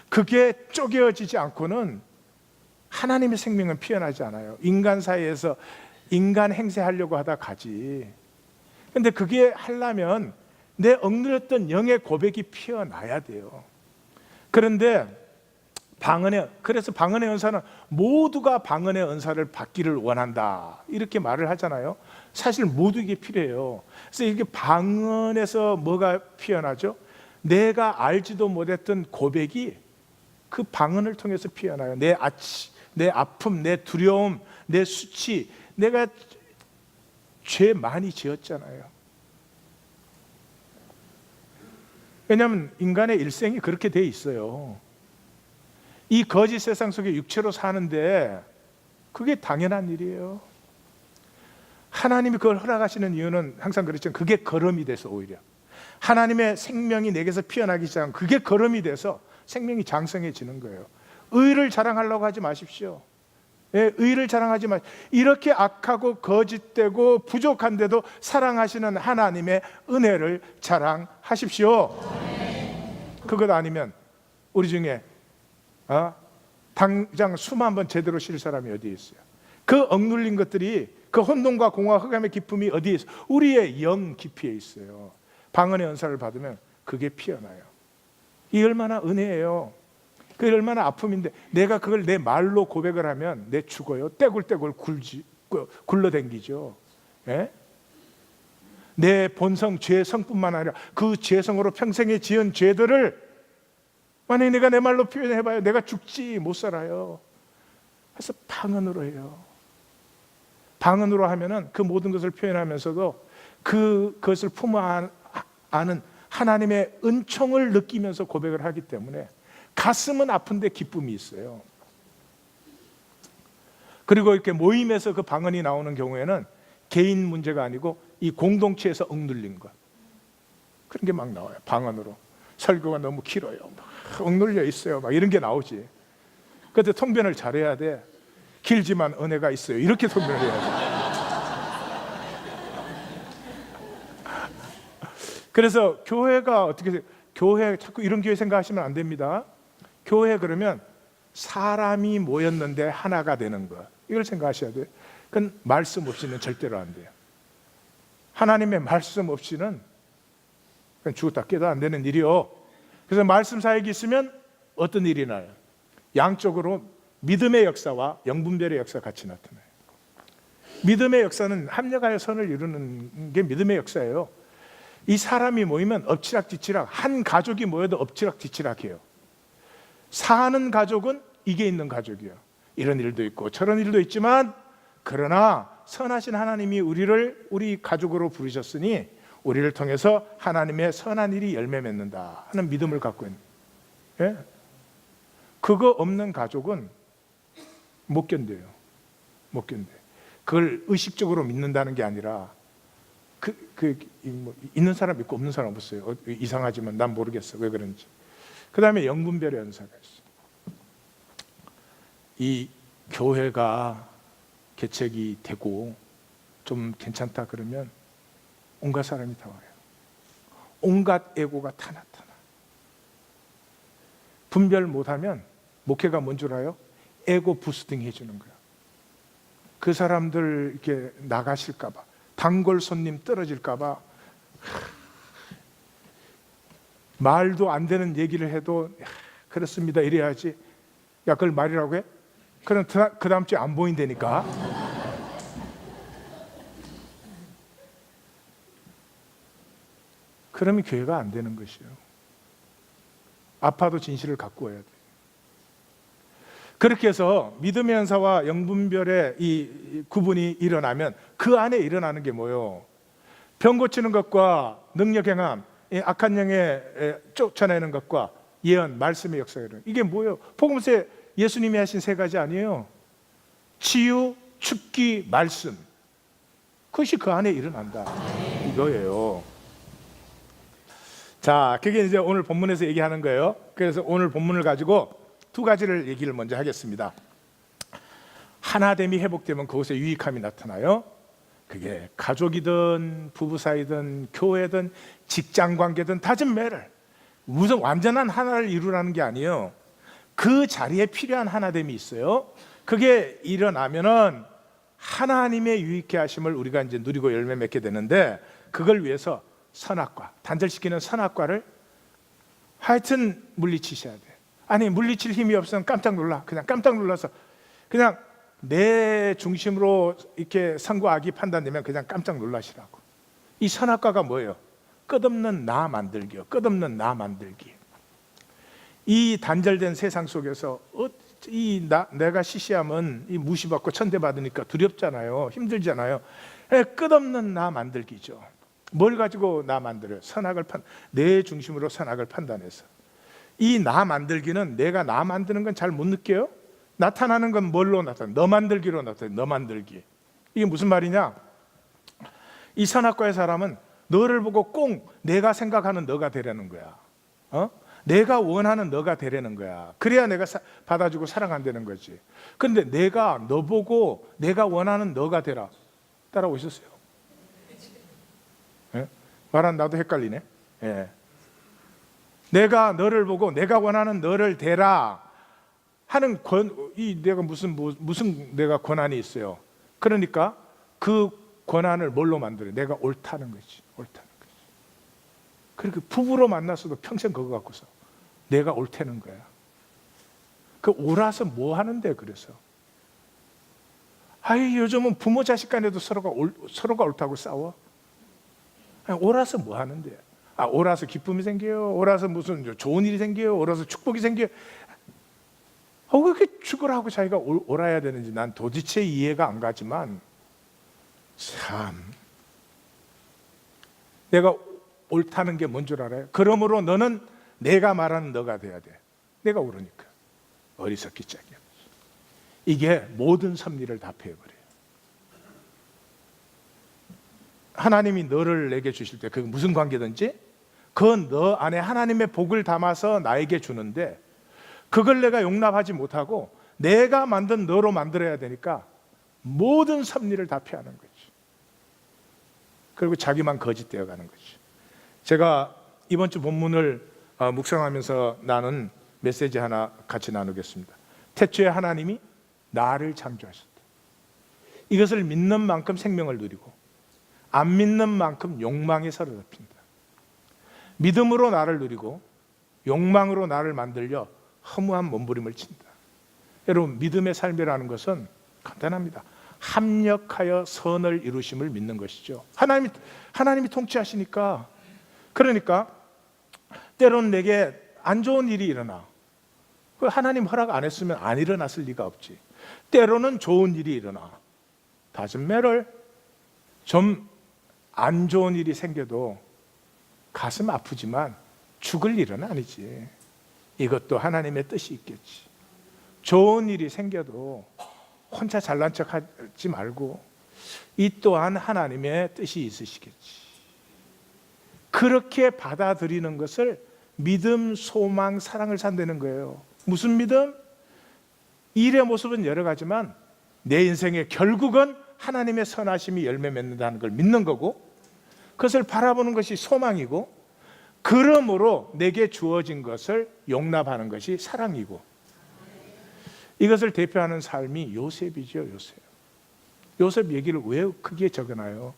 그게 쪼개어지지 않고는 하나님의 생명은 피어나지 않아요. 인간 사이에서 인간 행세하려고 하다 가지. 근데 그게 하려면 내 억눌렸던 영의 고백이 피어나야 돼요. 그런데 그래서 방언의 은사는 모두가 방언의 은사를 받기를 원한다 이렇게 말을 하잖아요. 사실 모두에게 필요해요. 그래서 이게 방언에서 뭐가 피어나죠? 내가 알지도 못했던 고백이 그 방언을 통해서 피어나요. 내 아픔, 내 두려움, 내 수치, 내가 죄 많이 지었잖아요. 왜냐하면 인간의 일생이 그렇게 돼 있어요. 이 거짓 세상 속에 육체로 사는데 그게 당연한 일이에요. 하나님이 그걸 허락하시는 이유는 항상 그랬지만 그게 걸음이 돼서, 오히려 하나님의 생명이 내게서 피어나기 시작하면 그게 걸음이 돼서 생명이 장성해지는 거예요. 의를 자랑하려고 하지 마십시오. 의를 자랑하지 마십시오. 이렇게 악하고 거짓되고 부족한데도 사랑하시는 하나님의 은혜를 자랑하십시오. 그것 아니면 우리 중에 당장 숨 한번 제대로 쉴 사람이 어디에 있어요? 그 억눌린 것들이, 그 혼돈과 공허와 흑암의 기쁨이 어디에 있어요? 우리의 영 깊이에 있어요. 방언의 은사를 받으면 그게 피어나요. 이 얼마나 은혜예요. 그게 얼마나 아픔인데 내가 그걸 내 말로 고백을 하면 내 죽어요. 떼굴떼굴 굴러댕기죠. 예? 내 본성, 죄성뿐만 아니라 그 죄성으로 평생에 지은 죄들을 만약에 내가 내 말로 표현해봐요. 내가 죽지 못 살아요. 그래서 방언으로 해요. 방언으로 하면은 그 모든 것을 표현하면서도 그것을 품어 아는 하나님의 은총을 느끼면서 고백을 하기 때문에 가슴은 아픈데 기쁨이 있어요. 그리고 이렇게 모임에서 그 방언이 나오는 경우에는 개인 문제가 아니고 이 공동체에서 억눌린 것, 그런 게 막 나와요. 방언으로 설교가 너무 길어요, 막 억눌려 있어요, 막 이런 게 나오지. 그때 통변을 잘해야 돼. 길지만 은혜가 있어요, 이렇게 통변을 해야지. 그래서 교회가 어떻게, 교회 자꾸 이런 교회 생각하시면 안 됩니다. 교회 그러면 사람이 모였는데 하나가 되는 것, 이걸 생각하셔야 돼요. 그건 말씀 없이는 절대로 안 돼요. 하나님의 말씀 없이는 그냥 죽었다 깨도 안 되는 일이요. 그래서 말씀 사역이 있으면 어떤 일이 나요? 양쪽으로 믿음의 역사와 영분별의 역사가 같이 나타나요. 믿음의 역사는 합력하여 선을 이루는 게 믿음의 역사예요. 이 사람이 모이면 엎치락뒤치락, 한 가족이 모여도 엎치락뒤치락해요. 사는 가족은 이게 있는 가족이에요. 이런 일도 있고 저런 일도 있지만, 그러나 선하신 하나님이 우리 가족으로 부르셨으니 우리를 통해서 하나님의 선한 일이 열매 맺는다 하는 믿음을 갖고 있는, 예? 그거 없는 가족은 못 견뎌요. 못 견뎌요. 그걸 의식적으로 믿는다는 게 아니라 있는 사람 있고 없는 사람 없어요. 이상하지만 난 모르겠어, 왜 그런지. 그 다음에 영분별의 연사가 있어요. 이 교회가 개척이 되고 좀 괜찮다 그러면 온갖 사람이 다 와요. 온갖 애고가 다 나타나. 분별 못하면 목회가 뭔 줄 알아요? 애고 부스팅 해주는 거야. 그 사람들 이렇게 나가실까봐, 단골 손님 떨어질까봐 말도 안 되는 얘기를 해도 그렇습니다 이래야지. 야, 그걸 말이라고 해? 그럼 그 다음 주에 안 보인다니까. 그러면 교회가 안 되는 것이에요. 아파도 진실을 갖고 와야 돼. 그렇게 해서 믿음의 연사와 영분별의 이 구분이 일어나면 그 안에 일어나는 게 뭐예요? 병 고치는 것과 능력 행함, 악한 영에 쫓아내는 것과 예언, 말씀의 역사가 일어나요. 이게 뭐예요? 복음서에 예수님이 하신 세 가지 아니에요? 치유, 축기, 말씀. 그것이 그 안에 일어난다, 이거예요. 자, 그게 이제 오늘 본문에서 얘기하는 거예요. 그래서 오늘 본문을 가지고 두 가지를 얘기를 먼저 하겠습니다. 하나됨이 회복되면 그곳에 유익함이 나타나요. 그게 가족이든 부부 사이든 교회든 직장 관계든 doesn't matter. 무슨 완전한 하나를 이루라는 게 아니에요. 그 자리에 필요한 하나됨이 있어요. 그게 일어나면은 하나님의 유익케 하심을 우리가 이제 누리고 열매 맺게 되는데, 그걸 위해서 선악과, 단절시키는 선악과를 하여튼 물리치셔야 돼. 아니, 물리칠 힘이 없으면 깜짝 놀라. 그냥 깜짝 놀라서 그냥 내 중심으로 이렇게 선과 악이 판단되면 그냥 깜짝 놀라시라고. 이 선악과가 뭐예요? 끝없는 나 만들기요. 끝없는 나 만들기. 이 단절된 세상 속에서 내가 시시하면 이 무시받고 천대받으니까 두렵잖아요. 힘들잖아요. 끝없는 나 만들기죠. 뭘 가지고 나 만들어요? 내 중심으로 선악을 판단해서. 이 나 만들기는 내가 나 만드는 건 잘 못 느껴요? 나타나는 건 뭘로 나타나요? 너 만들기로 나타나요. 너 만들기. 이게 무슨 말이냐? 이 선악과의 사람은 너를 보고 꼭 내가 생각하는 너가 되려는 거야. 내가 원하는 너가 되려는 거야. 그래야 내가 받아주고 사랑한다는 거지. 그런데 내가 너 보고 내가 원하는 너가 되라. 따라오셨어요? 예? 말한 나도 헷갈리네. 예. 내가 너를 보고 내가 원하는 너를 되라 하는 내가 무슨 내가 권한이 있어요. 그러니까 그 권한을 뭘로 만들어요? 내가 옳다는 거지. 옳다는 거지. 그렇게 부부로 만났어도 평생 그거 갖고서 내가 옳다는 거야. 그 옳아서 뭐 하는데? 그래서 요즘은 부모 자식 간에도 서로가 옳다고 싸워. 옳아서 뭐 하는데? 옳아서 기쁨이 생겨요? 옳아서 무슨 좋은 일이 생겨요? 옳아서 축복이 생겨요? 왜 이렇게 죽으라고 자기가 옳아야 되는지 난 도대체 이해가 안 가지만, 참, 내가 옳다는 게 뭔 줄 알아요? 그러므로 너는 내가 말하는 너가 돼야 돼. 내가 옳으니까. 어리석기 짝이야. 이게 모든 섭리를 다 패해버려요. 하나님이 너를 내게 주실 때 그게 무슨 관계든지 그 너 안에 하나님의 복을 담아서 나에게 주는데 그걸 내가 용납하지 못하고 내가 만든 너로 만들어야 되니까 모든 섭리를 다 피하는 거지. 그리고 자기만 거짓되어 가는 거지. 제가 이번 주 본문을 묵상하면서 나눈 메시지 하나 같이 나누겠습니다. 태초에 하나님이 나를 창조하셨다. 이것을 믿는 만큼 생명을 누리고 안 믿는 만큼 욕망에 사로잡힌다. 믿음으로 나를 누리고 욕망으로 나를 만들려 허무한 몸부림을 친다. 여러분, 믿음의 삶이라는 것은 간단합니다. 합력하여 선을 이루심을 믿는 것이죠. 하나님이 통치하시니까. 그러니까 때로는 내게 안 좋은 일이 일어나. 하나님 허락 안 했으면 안 일어났을 리가 없지. 때로는 좋은 일이 일어나. Doesn't matter. 좀 안 좋은 일이 생겨도 가슴 아프지만 죽을 일은 아니지. 이것도 하나님의 뜻이 있겠지. 좋은 일이 생겨도 혼자 잘난 척 하지 말고 이 또한 하나님의 뜻이 있으시겠지. 그렇게 받아들이는 것을 믿음, 소망, 사랑을 산다는 거예요. 무슨 믿음? 일의 모습은 여러 가지만 내 인생의 결국은 하나님의 선하심이 열매 맺는다는 걸 믿는 거고 그것을 바라보는 것이 소망이고 그러므로 내게 주어진 것을 용납하는 것이 사랑이고 이것을 대표하는 삶이 요셉이죠. 요셉 얘기를 왜 크게 적어놔요?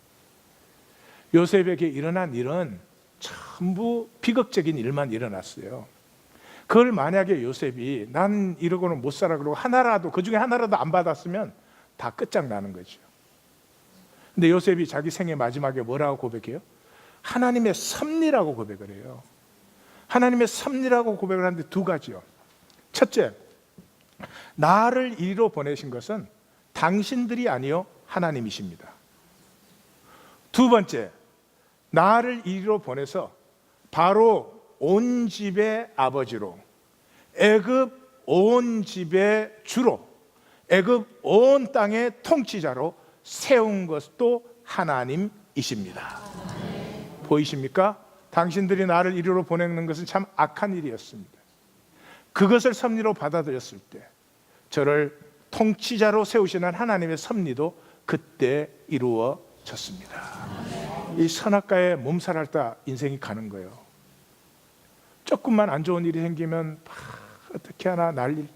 요셉에게 일어난 일은 전부 비극적인 일만 일어났어요. 그걸 만약에 요셉이 난 이러고는 못 살아 그러고 하나라도 그중에 하나라도 안 받았으면 다 끝장나는 거죠. 근데 요셉이 자기 생애 마지막에 뭐라고 고백해요? 하나님의 섭리라고 고백을 해요. 하나님의 섭리라고 고백을 하는데 두 가지요. 첫째, 나를 이리로 보내신 것은 당신들이 아니요 하나님이십니다. 두 번째, 나를 이리로 보내서 바로 온 집의 아버지로 애굽 온 집의 주로 애굽 온 땅의 통치자로 세운 것도 하나님이십니다. 보이십니까? 당신들이 나를 이리로 보내는 것은 참 악한 일이었습니다. 그것을 섭리로 받아들였을 때 저를 통치자로 세우시는 하나님의 섭리도 그때 이루어졌습니다. 이 선악과에 몸살앓다 인생이 가는 거예요. 조금만 안 좋은 일이 생기면 어떻게 하나 난리,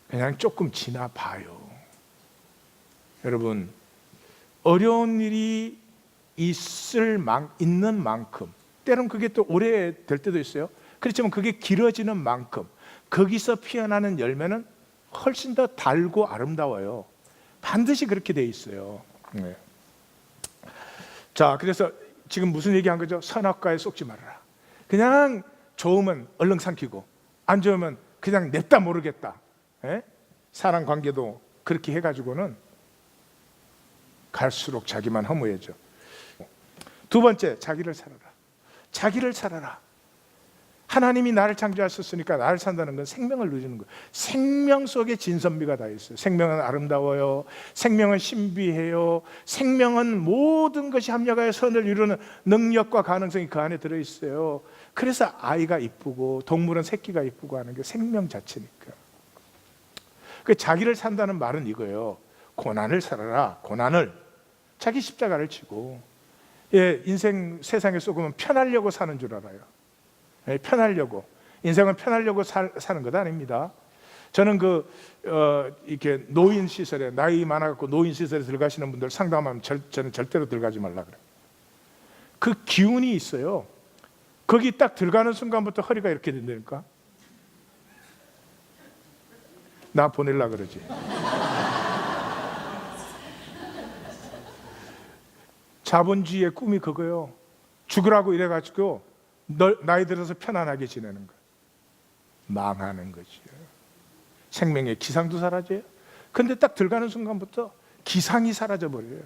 그냥 조금 지나봐요. 여러분, 어려운 일이 있는 만큼 때로는 그게 또 오래 될 때도 있어요. 그렇지만 그게 길어지는 만큼 거기서 피어나는 열매는 훨씬 더 달고 아름다워요. 반드시 그렇게 돼 있어요. 네. 자, 그래서 지금 무슨 얘기한 거죠? 선악과에 속지 말아라. 그냥 좋으면 얼른 삼키고 안 좋으면 그냥 냅다 모르겠다. 예? 사람 관계도 그렇게 해가지고는 갈수록 자기만 허무해져. 두 번째, 자기를 살아라. 자기를 살아라. 하나님이 나를 창조하셨으니까 나를 산다는 건 생명을 누리는 거예요. 생명 속에 진선미가 다 있어요. 생명은 아름다워요. 생명은 신비해요. 생명은 모든 것이 합력하여 선을 이루는 능력과 가능성이 그 안에 들어있어요. 그래서 아이가 이쁘고 동물은 새끼가 이쁘고 하는 게 생명 자체니까. 그 자기를 산다는 말은 이거예요. 고난을 살아라. 고난을. 자기 십자가를 지고. 예, 인생 세상에 쏘으면 편하려고 사는 줄 알아요. 예, 편하려고. 인생은 편하려고 사는 것 아닙니다. 저는 이렇게 노인 시설에 나이 많아갖고 노인 시설에 들어가시는 분들 상담하면 저는 절대로 들어가지 말라 그래요. 그 기운이 있어요. 거기 딱 들어가는 순간부터 허리가 이렇게 된다니까. 나 보낼라 그러지. 자본주의의 꿈이 그거요. 죽으라고 이래가지고 나이 들어서 편안하게 지내는 거. 망하는 거지요. 생명의 기상도 사라져요. 근데 딱 들어가는 순간부터 기상이 사라져 버려요.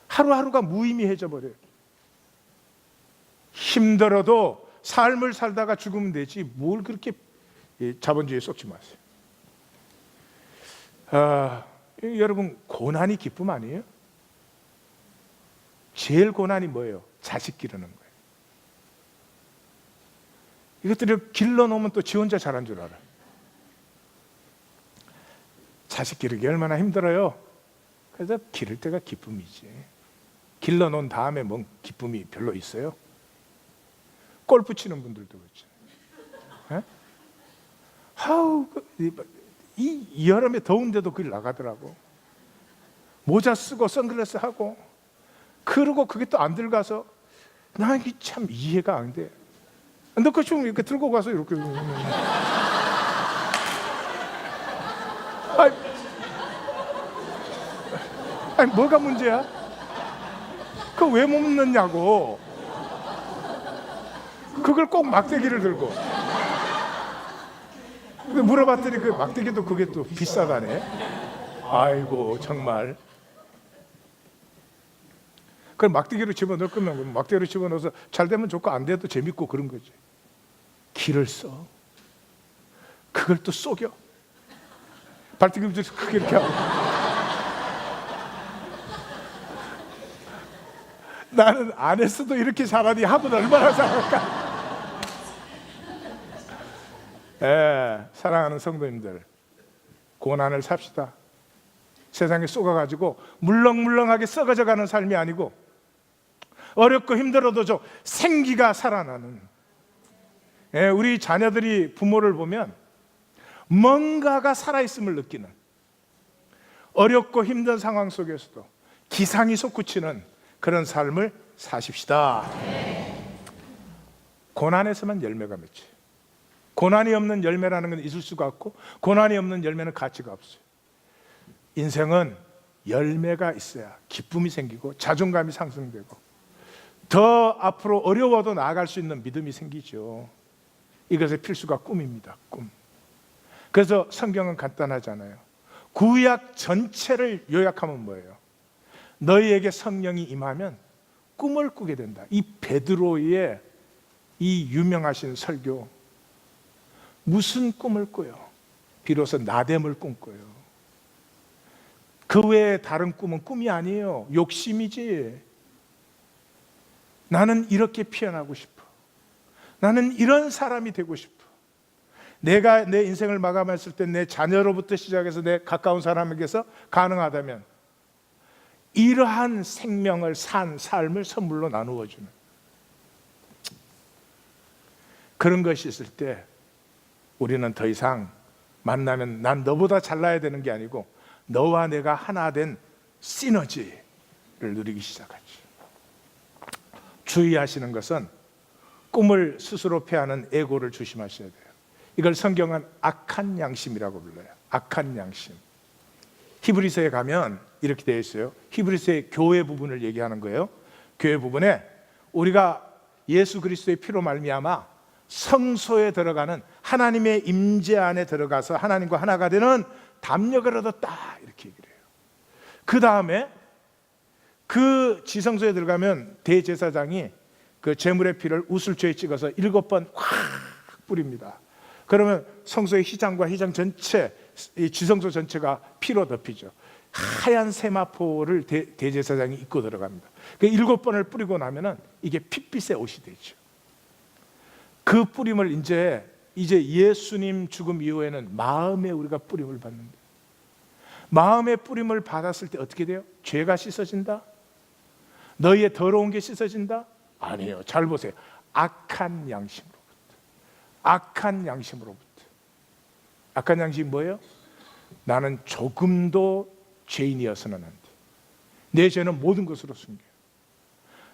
하루하루가 무의미해져 버려요. 힘들어도 삶을 살다가 죽으면 되지 뭘 그렇게 자본주의에 쏟지 마세요. 여러분, 고난이 기쁨 아니에요? 제일 고난이 뭐예요? 자식 기르는 거예요. 이것들을 길러놓으면 또 지 혼자 잘한 줄 알아. 자식 기르기 얼마나 힘들어요. 그래서 기를 때가 기쁨이지. 길러놓은 다음에 뭔 기쁨이 별로 있어요? 골프 치는 분들도 그렇죠. 이 여름에 더운데도 그걸 나가더라고. 모자 쓰고 선글라스 하고, 그러고 그게 또 안 들어가서 나 이게 참 이해가 안 돼. 너 그 좀 이렇게 들고 가서 이렇게 아니 뭐가 문제야? 그거 왜 못 넣냐고. 그걸 꼭 막대기를 들고. 근데 물어봤더니 그 막대기도 그게 또 비싸다네. 아이고 정말. 그걸 막대기로 집어넣을 거면 막대기로 집어넣어서 잘 되면 좋고 안 돼도 재밌고 그런 거지. 기를 써. 그걸 또 속여. 발등급질 크게 이렇게 하고. 나는 안 했어도 이렇게 잘하니 하면 얼마나 잘할까. 사랑하는 성도님들, 고난을 삽시다. 세상에 쏘가가지고 물렁물렁하게 썩어져가는 삶이 아니고 어렵고 힘들어도 좀 생기가 살아나는, 우리 자녀들이 부모를 보면 뭔가가 살아있음을 느끼는, 어렵고 힘든 상황 속에서도 기상이 솟구치는 그런 삶을 사십시다. 고난에서만 열매가 맺지. 고난이 없는 열매라는 건 있을 수가 없고, 고난이 없는 열매는 가치가 없어요. 인생은 열매가 있어야 기쁨이 생기고 자존감이 상승되고 더 앞으로 어려워도 나아갈 수 있는 믿음이 생기죠. 이것의 필수가 꿈입니다. 꿈. 그래서 성경은 간단하잖아요. 구약 전체를 요약하면 뭐예요? 너희에게 성령이 임하면 꿈을 꾸게 된다. 이 베드로의 이 유명하신 설교, 무슨 꿈을 꿔요? 비로소 나됨을 꿈꿔요. 그 외에 다른 꿈은 꿈이 아니에요. 욕심이지. 나는 이렇게 피어나고 싶어. 나는 이런 사람이 되고 싶어. 내가 내 인생을 마감했을 때 내 자녀로부터 시작해서 내 가까운 사람에게서 가능하다면 이러한 생명을 산 삶을 선물로 나누어 주는 그런 것이 있을 때 우리는 더 이상 만나면 난 너보다 잘나야 되는 게 아니고 너와 내가 하나 된 시너지를 누리기 시작하죠. 주의하시는 것은 꿈을 스스로 패하는 에고를 조심하셔야 돼요. 이걸 성경은 악한 양심이라고 불러요. 악한 양심. 히브리서에 가면 이렇게 되어 있어요. 히브리서의 교회 부분을 얘기하는 거예요. 교회 부분에 우리가 예수 그리스도의 피로 말미암아 성소에 들어가는 하나님의 임재 안에 들어가서 하나님과 하나가 되는 담력을 얻었다, 이렇게 얘기를 해요. 그 다음에 그 지성소에 들어가면 대제사장이 그 제물의 피를 우슬초에 찍어서 7번 확 뿌립니다. 그러면 성소의 휘장과 휘장 전체, 이 지성소 전체가 피로 덮이죠. 하얀 세마포를 대제사장이 입고 들어갑니다. 그 7번을 뿌리고 나면은 이게 핏빛의 옷이 되죠. 그 뿌림을 이제 예수님 죽음 이후에는 마음에 우리가 뿌림을 받는다. 마음의 뿌림을 받았을 때 어떻게 돼요? 죄가 씻어진다? 너희의 더러운 게 씻어진다? 아니에요. 잘 보세요. 악한 양심으로부터. 악한 양심으로부터. 악한 양심이 뭐예요? 나는 조금도 죄인이어서는 안 돼. 내 죄는 모든 것으로 숨겨요.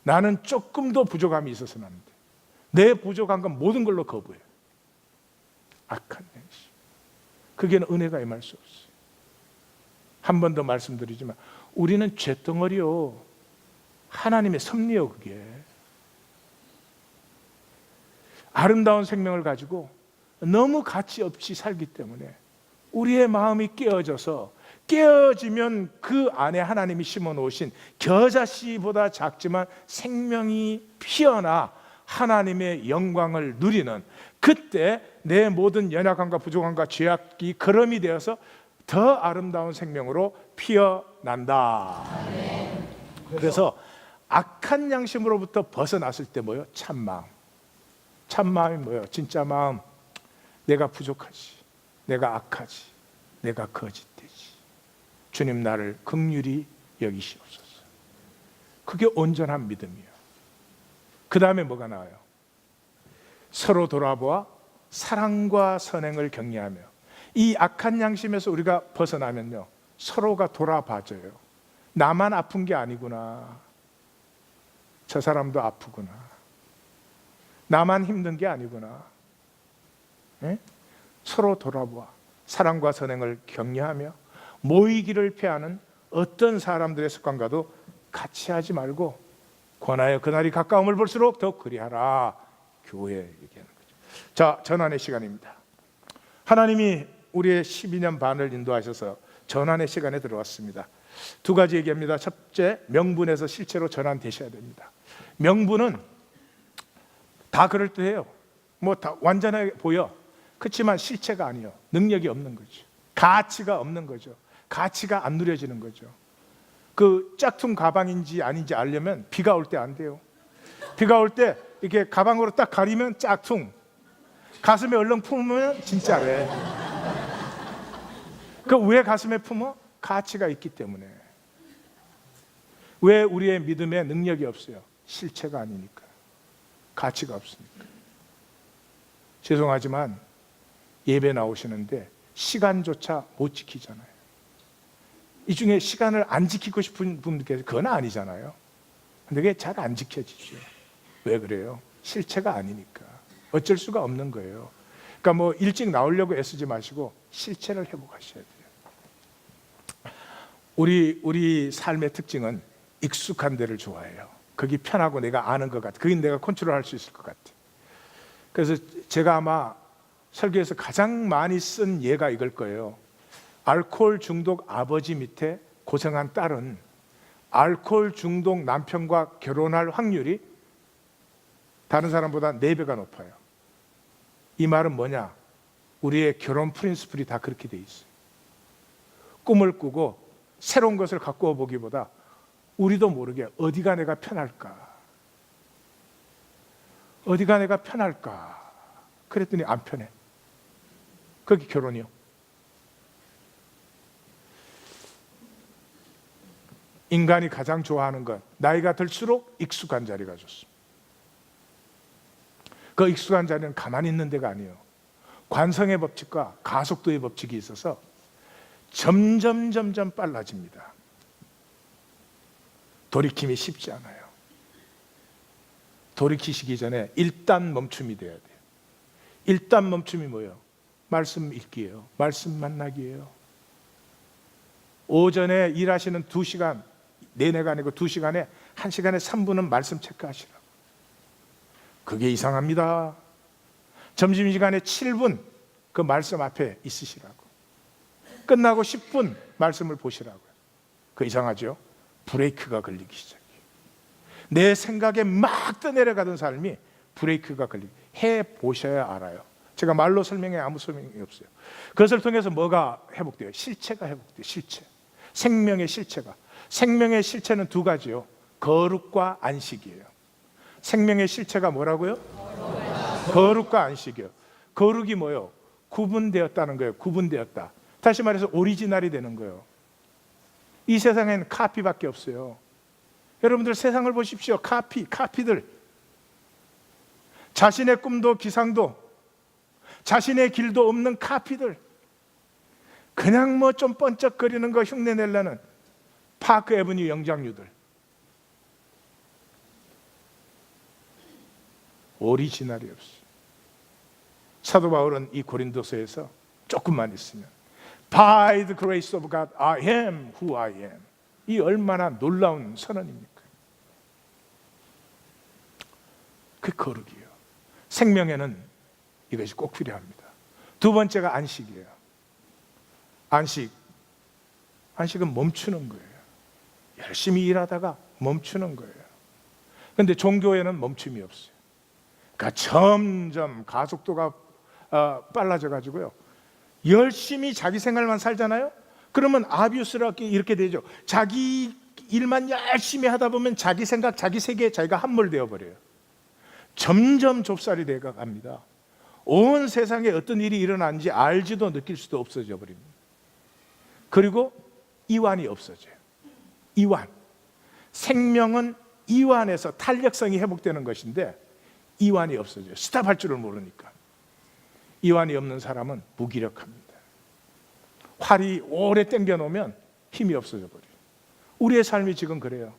나는 조금도 부족함이 있어서는 안 돼. 내 부족한 건 모든 걸로 거부해요. 악한 양심. 그게는 은혜가 임할 수 없어요. 한 번 더 말씀드리지만 우리는 죄덩어리요, 하나님의 섭리요. 그게 아름다운 생명을 가지고 너무 가치 없이 살기 때문에 우리의 마음이 깨어지면 그 안에 하나님이 심어놓으신 겨자씨보다 작지만 생명이 피어나 하나님의 영광을 누리는, 그때 내 모든 연약함과 부족함과 죄악이 거름이 되어서 더 아름다운 생명으로 피어난다. 그래서 악한 양심으로부터 벗어났을 때 뭐예요? 참마음. 참마음이 뭐예요? 진짜 마음. 내가 부족하지, 내가 악하지, 내가 거짓되지, 주님 나를 긍휼히 여기시옵소서. 그게 온전한 믿음이에요. 그 다음에 뭐가 나와요? 서로 돌아보아 사랑과 선행을 격려하며. 이 악한 양심에서 우리가 벗어나면요, 서로가 돌아봐줘요. 나만 아픈 게 아니구나, 저 사람도 아프구나, 나만 힘든 게 아니구나. 예? 서로 돌아보아 사랑과 선행을 격려하며 모이기를 피하는 어떤 사람들의 습관과도 같이 하지 말고 권하여 그날이 가까움을 볼수록 더 그리하라. 교회 얘기하는 거죠. 자, 전환의 시간입니다. 하나님이 우리의 12년 반을 인도하셔서 전환의 시간에 들어왔습니다. 두 가지 얘기합니다. 첫째, 명분에서 실체로 전환되셔야 됩니다. 명분은 다 그럴듯해요. 뭐 다 완전하게 보여. 그렇지만 실체가 아니에요. 능력이 없는 거죠. 가치가 없는 거죠. 가치가 안 누려지는 거죠. 그 짝퉁 가방인지 아닌지 알려면 비가 올 때 안 돼요. 비가 올 때 이렇게 가방으로 딱 가리면 짝퉁, 가슴에 얼렁 품으면 진짜래. 그 왜 가슴에 품어? 가치가 있기 때문에. 왜 우리의 믿음에 능력이 없어요? 실체가 아니니까, 가치가 없으니까. 죄송하지만 예배 나오시는데 시간조차 못 지키잖아요. 이 중에 시간을 안 지키고 싶은 분들께서 그건 아니잖아요. 근데 그게 잘 안 지켜지죠. 왜 그래요? 실체가 아니니까. 어쩔 수가 없는 거예요. 그러니까 뭐 일찍 나오려고 애쓰지 마시고 실체를 회복하셔야 돼요. 우리 삶의 특징은 익숙한 데를 좋아해요. 거기 편하고 내가 아는 것 같아. 거기 내가 컨트롤할 수 있을 것 같아. 그래서 제가 아마 설교에서 가장 많이 쓴 예가 이걸 거예요. 알코올 중독 아버지 밑에 고생한 딸은 알코올 중독 남편과 결혼할 확률이 다른 사람보다 4배가 높아요. 이 말은 뭐냐? 우리의 결혼 프린시플이 다 그렇게 돼 있어요. 꿈을 꾸고 새로운 것을 갖고 보기보다 우리도 모르게 어디가 내가 편할까? 어디가 내가 편할까? 그랬더니 안 편해. 그게 결혼이요. 인간이 가장 좋아하는 것, 나이가 들수록 익숙한 자리가 좋습니다. 그 익숙한 자리는 가만히 있는 데가 아니에요. 관성의 법칙과 가속도의 법칙이 있어서 점점 빨라집니다. 돌이킴이 쉽지 않아요. 돌이키시기 전에 일단 멈춤이 돼야 돼요. 일단 멈춤이 뭐예요? 말씀 읽기예요. 말씀 만나기예요. 오전에 일하시는 2시간 내내가 아니고 2시간에 1시간에 3분은 말씀 체크하시라고. 그게 이상합니다. 점심시간에 7분 그 말씀 앞에 있으시라고. 끝나고 10분 말씀을 보시라고요. 그 이상하죠? 브레이크가 걸리기 시작해요. 내 생각에 막 떠내려가던 삶이 브레이크가 걸리기. 해보셔야 알아요. 제가 말로 설명해 아무 소용이 없어요. 그것을 통해서 뭐가 회복돼요? 실체가 회복돼요. 실체. 생명의 실체가. 생명의 실체는 2가지요. 거룩과 안식이에요. 생명의 실체가 뭐라고요? 거룩과 안식이요. 거룩이 뭐예요? 구분되었다는 거예요. 구분되었다. 다시 말해서 오리지널이 되는 거예요. 이 세상에는 카피밖에 없어요. 여러분들 세상을 보십시오. 카피들. 자신의 꿈도 기상도 자신의 길도 없는 카피들. 그냥 뭐 좀 번쩍거리는 거 흉내 내려는 파크 애버뉴 영장류들. 오리지널이 없어요. 사도 바울은 이 고린도서에서 조금만 있으면 By the grace of God, I am who I am. 이 얼마나 놀라운 선언입니까? 그 거룩이에요. 생명에는 이것이 꼭 필요합니다. 2번째가 안식이에요. 안식은 멈추는 거예요. 열심히 일하다가 멈추는 거예요. 그런데 종교에는 멈춤이 없어요. 그러니까 점점 가속도가 빨라져 가지고요, 열심히 자기 생활만 살잖아요. 그러면 아비우스럽게 이렇게 되죠. 자기 일만 열심히 하다 보면 자기 생각, 자기 세계에 자기가 함몰되어 버려요. 점점 좁쌀이 되어 갑니다. 온 세상에 어떤 일이 일어나는지 알지도 느낄 수도 없어져 버립니다. 그리고 이완이 없어져요. 이완. 생명은 이완에서 탄력성이 회복되는 것인데 이완이 없어져요. 스탑할 줄을 모르니까. 이완이 없는 사람은 무기력합니다. 활이 오래 당겨 놓으면 힘이 없어져 버려요. 우리의 삶이 지금 그래요.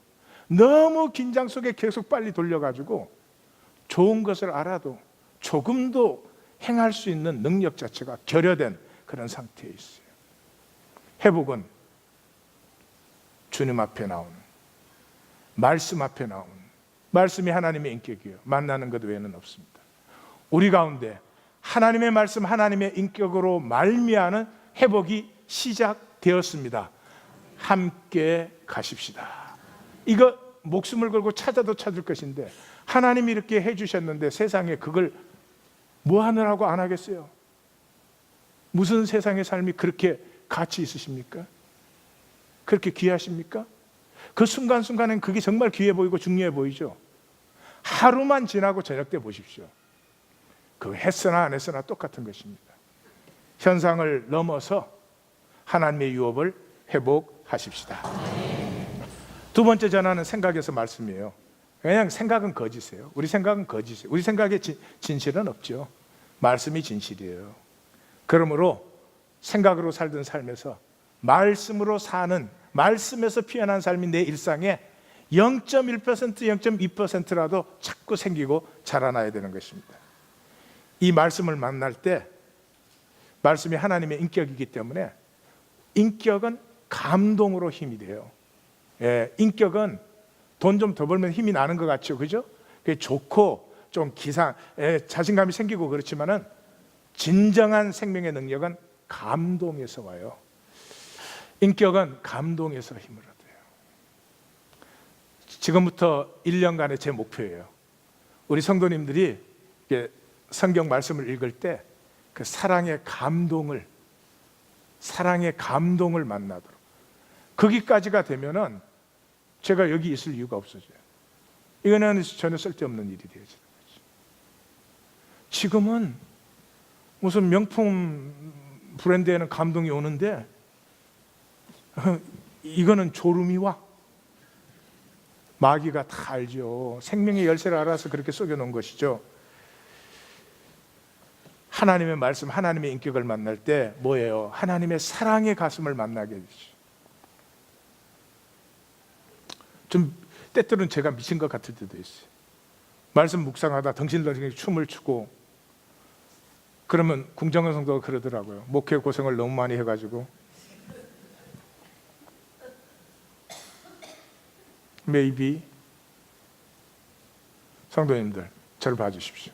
너무 긴장 속에 계속 빨리 돌려가지고 좋은 것을 알아도 조금도 행할 수 있는 능력 자체가 결여된 그런 상태에 있어요. 회복은 주님 앞에 나오는, 말씀 앞에 나오는, 말씀이 하나님의 인격이에요. 만나는 것 외에는 없습니다. 우리 가운데 하나님의 말씀, 하나님의 인격으로 말미암은 회복이 시작되었습니다. 함께 가십시다. 이거 목숨을 걸고 찾아도 찾을 것인데 하나님이 이렇게 해주셨는데 세상에 그걸 뭐 하느라고 안 하겠어요? 무슨 세상의 삶이 그렇게 가치 있으십니까? 그렇게 귀하십니까? 그 순간순간엔 그게 정말 귀해 보이고 중요해 보이죠. 하루만 지나고 저녁 때 보십시오. 그 했으나 안 했으나 똑같은 것입니다. 현상을 넘어서 하나님의 유업을 회복하십시다. 두 번째 전하는 생각에서 말씀이에요. 그냥 생각은 거짓이에요. 우리 생각은 거짓이에요. 우리 생각에 진실은 없죠. 말씀이 진실이에요. 그러므로 생각으로 살던 삶에서 말씀으로 사는, 말씀에서 피어난 삶이 내 일상에 0.1%, 0.2%라도 자꾸 생기고 자라나야 되는 것입니다. 이 말씀을 만날 때 말씀이 하나님의 인격이기 때문에 인격은 감동으로 힘이 돼요. 예, 인격은 돈 좀 더 벌면 힘이 나는 것 같죠, 그죠? 그게 좋고 좀 자신감이 생기고 그렇지만은 진정한 생명의 능력은 감동에서 와요. 인격은 감동에서 힘을 얻어요. 지금부터 1년간의 제 목표예요. 우리 성도님들이 성경 말씀을 읽을 때 그 사랑의 감동을 만나도록, 거기까지가 되면은 제가 여기 있을 이유가 없어져요. 이거는 전혀 쓸데없는 일이 되어지는 거죠. 지금은 무슨 명품 브랜드에는 감동이 오는데 이거는 졸음이 와. 마귀가 다 알죠. 생명의 열쇠를 알아서 그렇게 속여놓은 것이죠. 하나님의 말씀, 하나님의 인격을 만날 때 뭐예요? 하나님의 사랑의 가슴을 만나게 되죠. 좀 때때로는 제가 미친 것 같을 때도 있어요. 말씀 묵상하다 덩실덩실 춤을 추고 그러면 궁정은 성도가 그러더라고요. 목회 고생을 너무 많이 해가지고 maybe. 성도님들 저를 봐주십시오.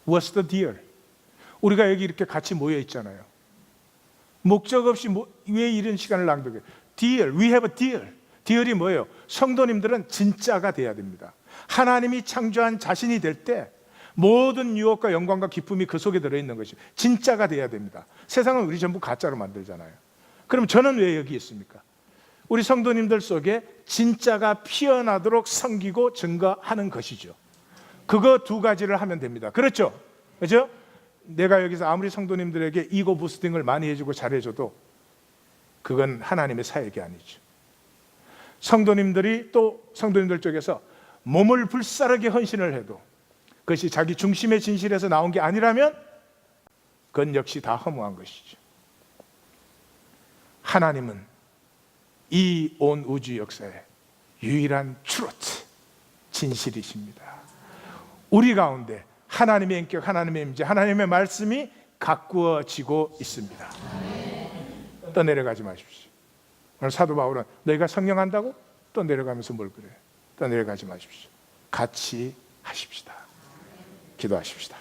What's the deal? 우리가 여기 이렇게 같이 모여 있잖아요. 목적 없이 왜 이런 시간을 낭비해요? Deal, we have a deal. 디얼이 뭐예요? 성도님들은 진짜가 돼야 됩니다. 하나님이 창조한 자신이 될 때 모든 유혹과 영광과 기쁨이 그 속에 들어있는 것이 진짜가 돼야 됩니다. 세상은 우리 전부 가짜로 만들잖아요. 그럼 저는 왜 여기 있습니까? 우리 성도님들 속에 진짜가 피어나도록 섬기고 증거하는 것이죠. 그거 두 가지를 하면 됩니다. 그렇죠? 그렇죠? 내가 여기서 아무리 성도님들에게 이고 부스팅을 많이 해주고 잘해줘도 그건 하나님의 사역이 아니죠. 성도님들이 또 성도님들 쪽에서 몸을 불사르게 헌신을 해도 그것이 자기 중심의 진실에서 나온 게 아니라면 그건 역시 다 허무한 것이죠. 하나님은 이 온 우주 역사의 유일한 트루트, 진실이십니다. 우리 가운데 하나님의 인격, 하나님의 임재, 하나님의 말씀이 가꾸어지고 있습니다. 떠내려가지 마십시오. 오늘 사도 바울은 너희가 성령한다고? 또 내려가면서 뭘 그래? 떠내려가지 마십시오. 같이 하십시다. 기도하십시다.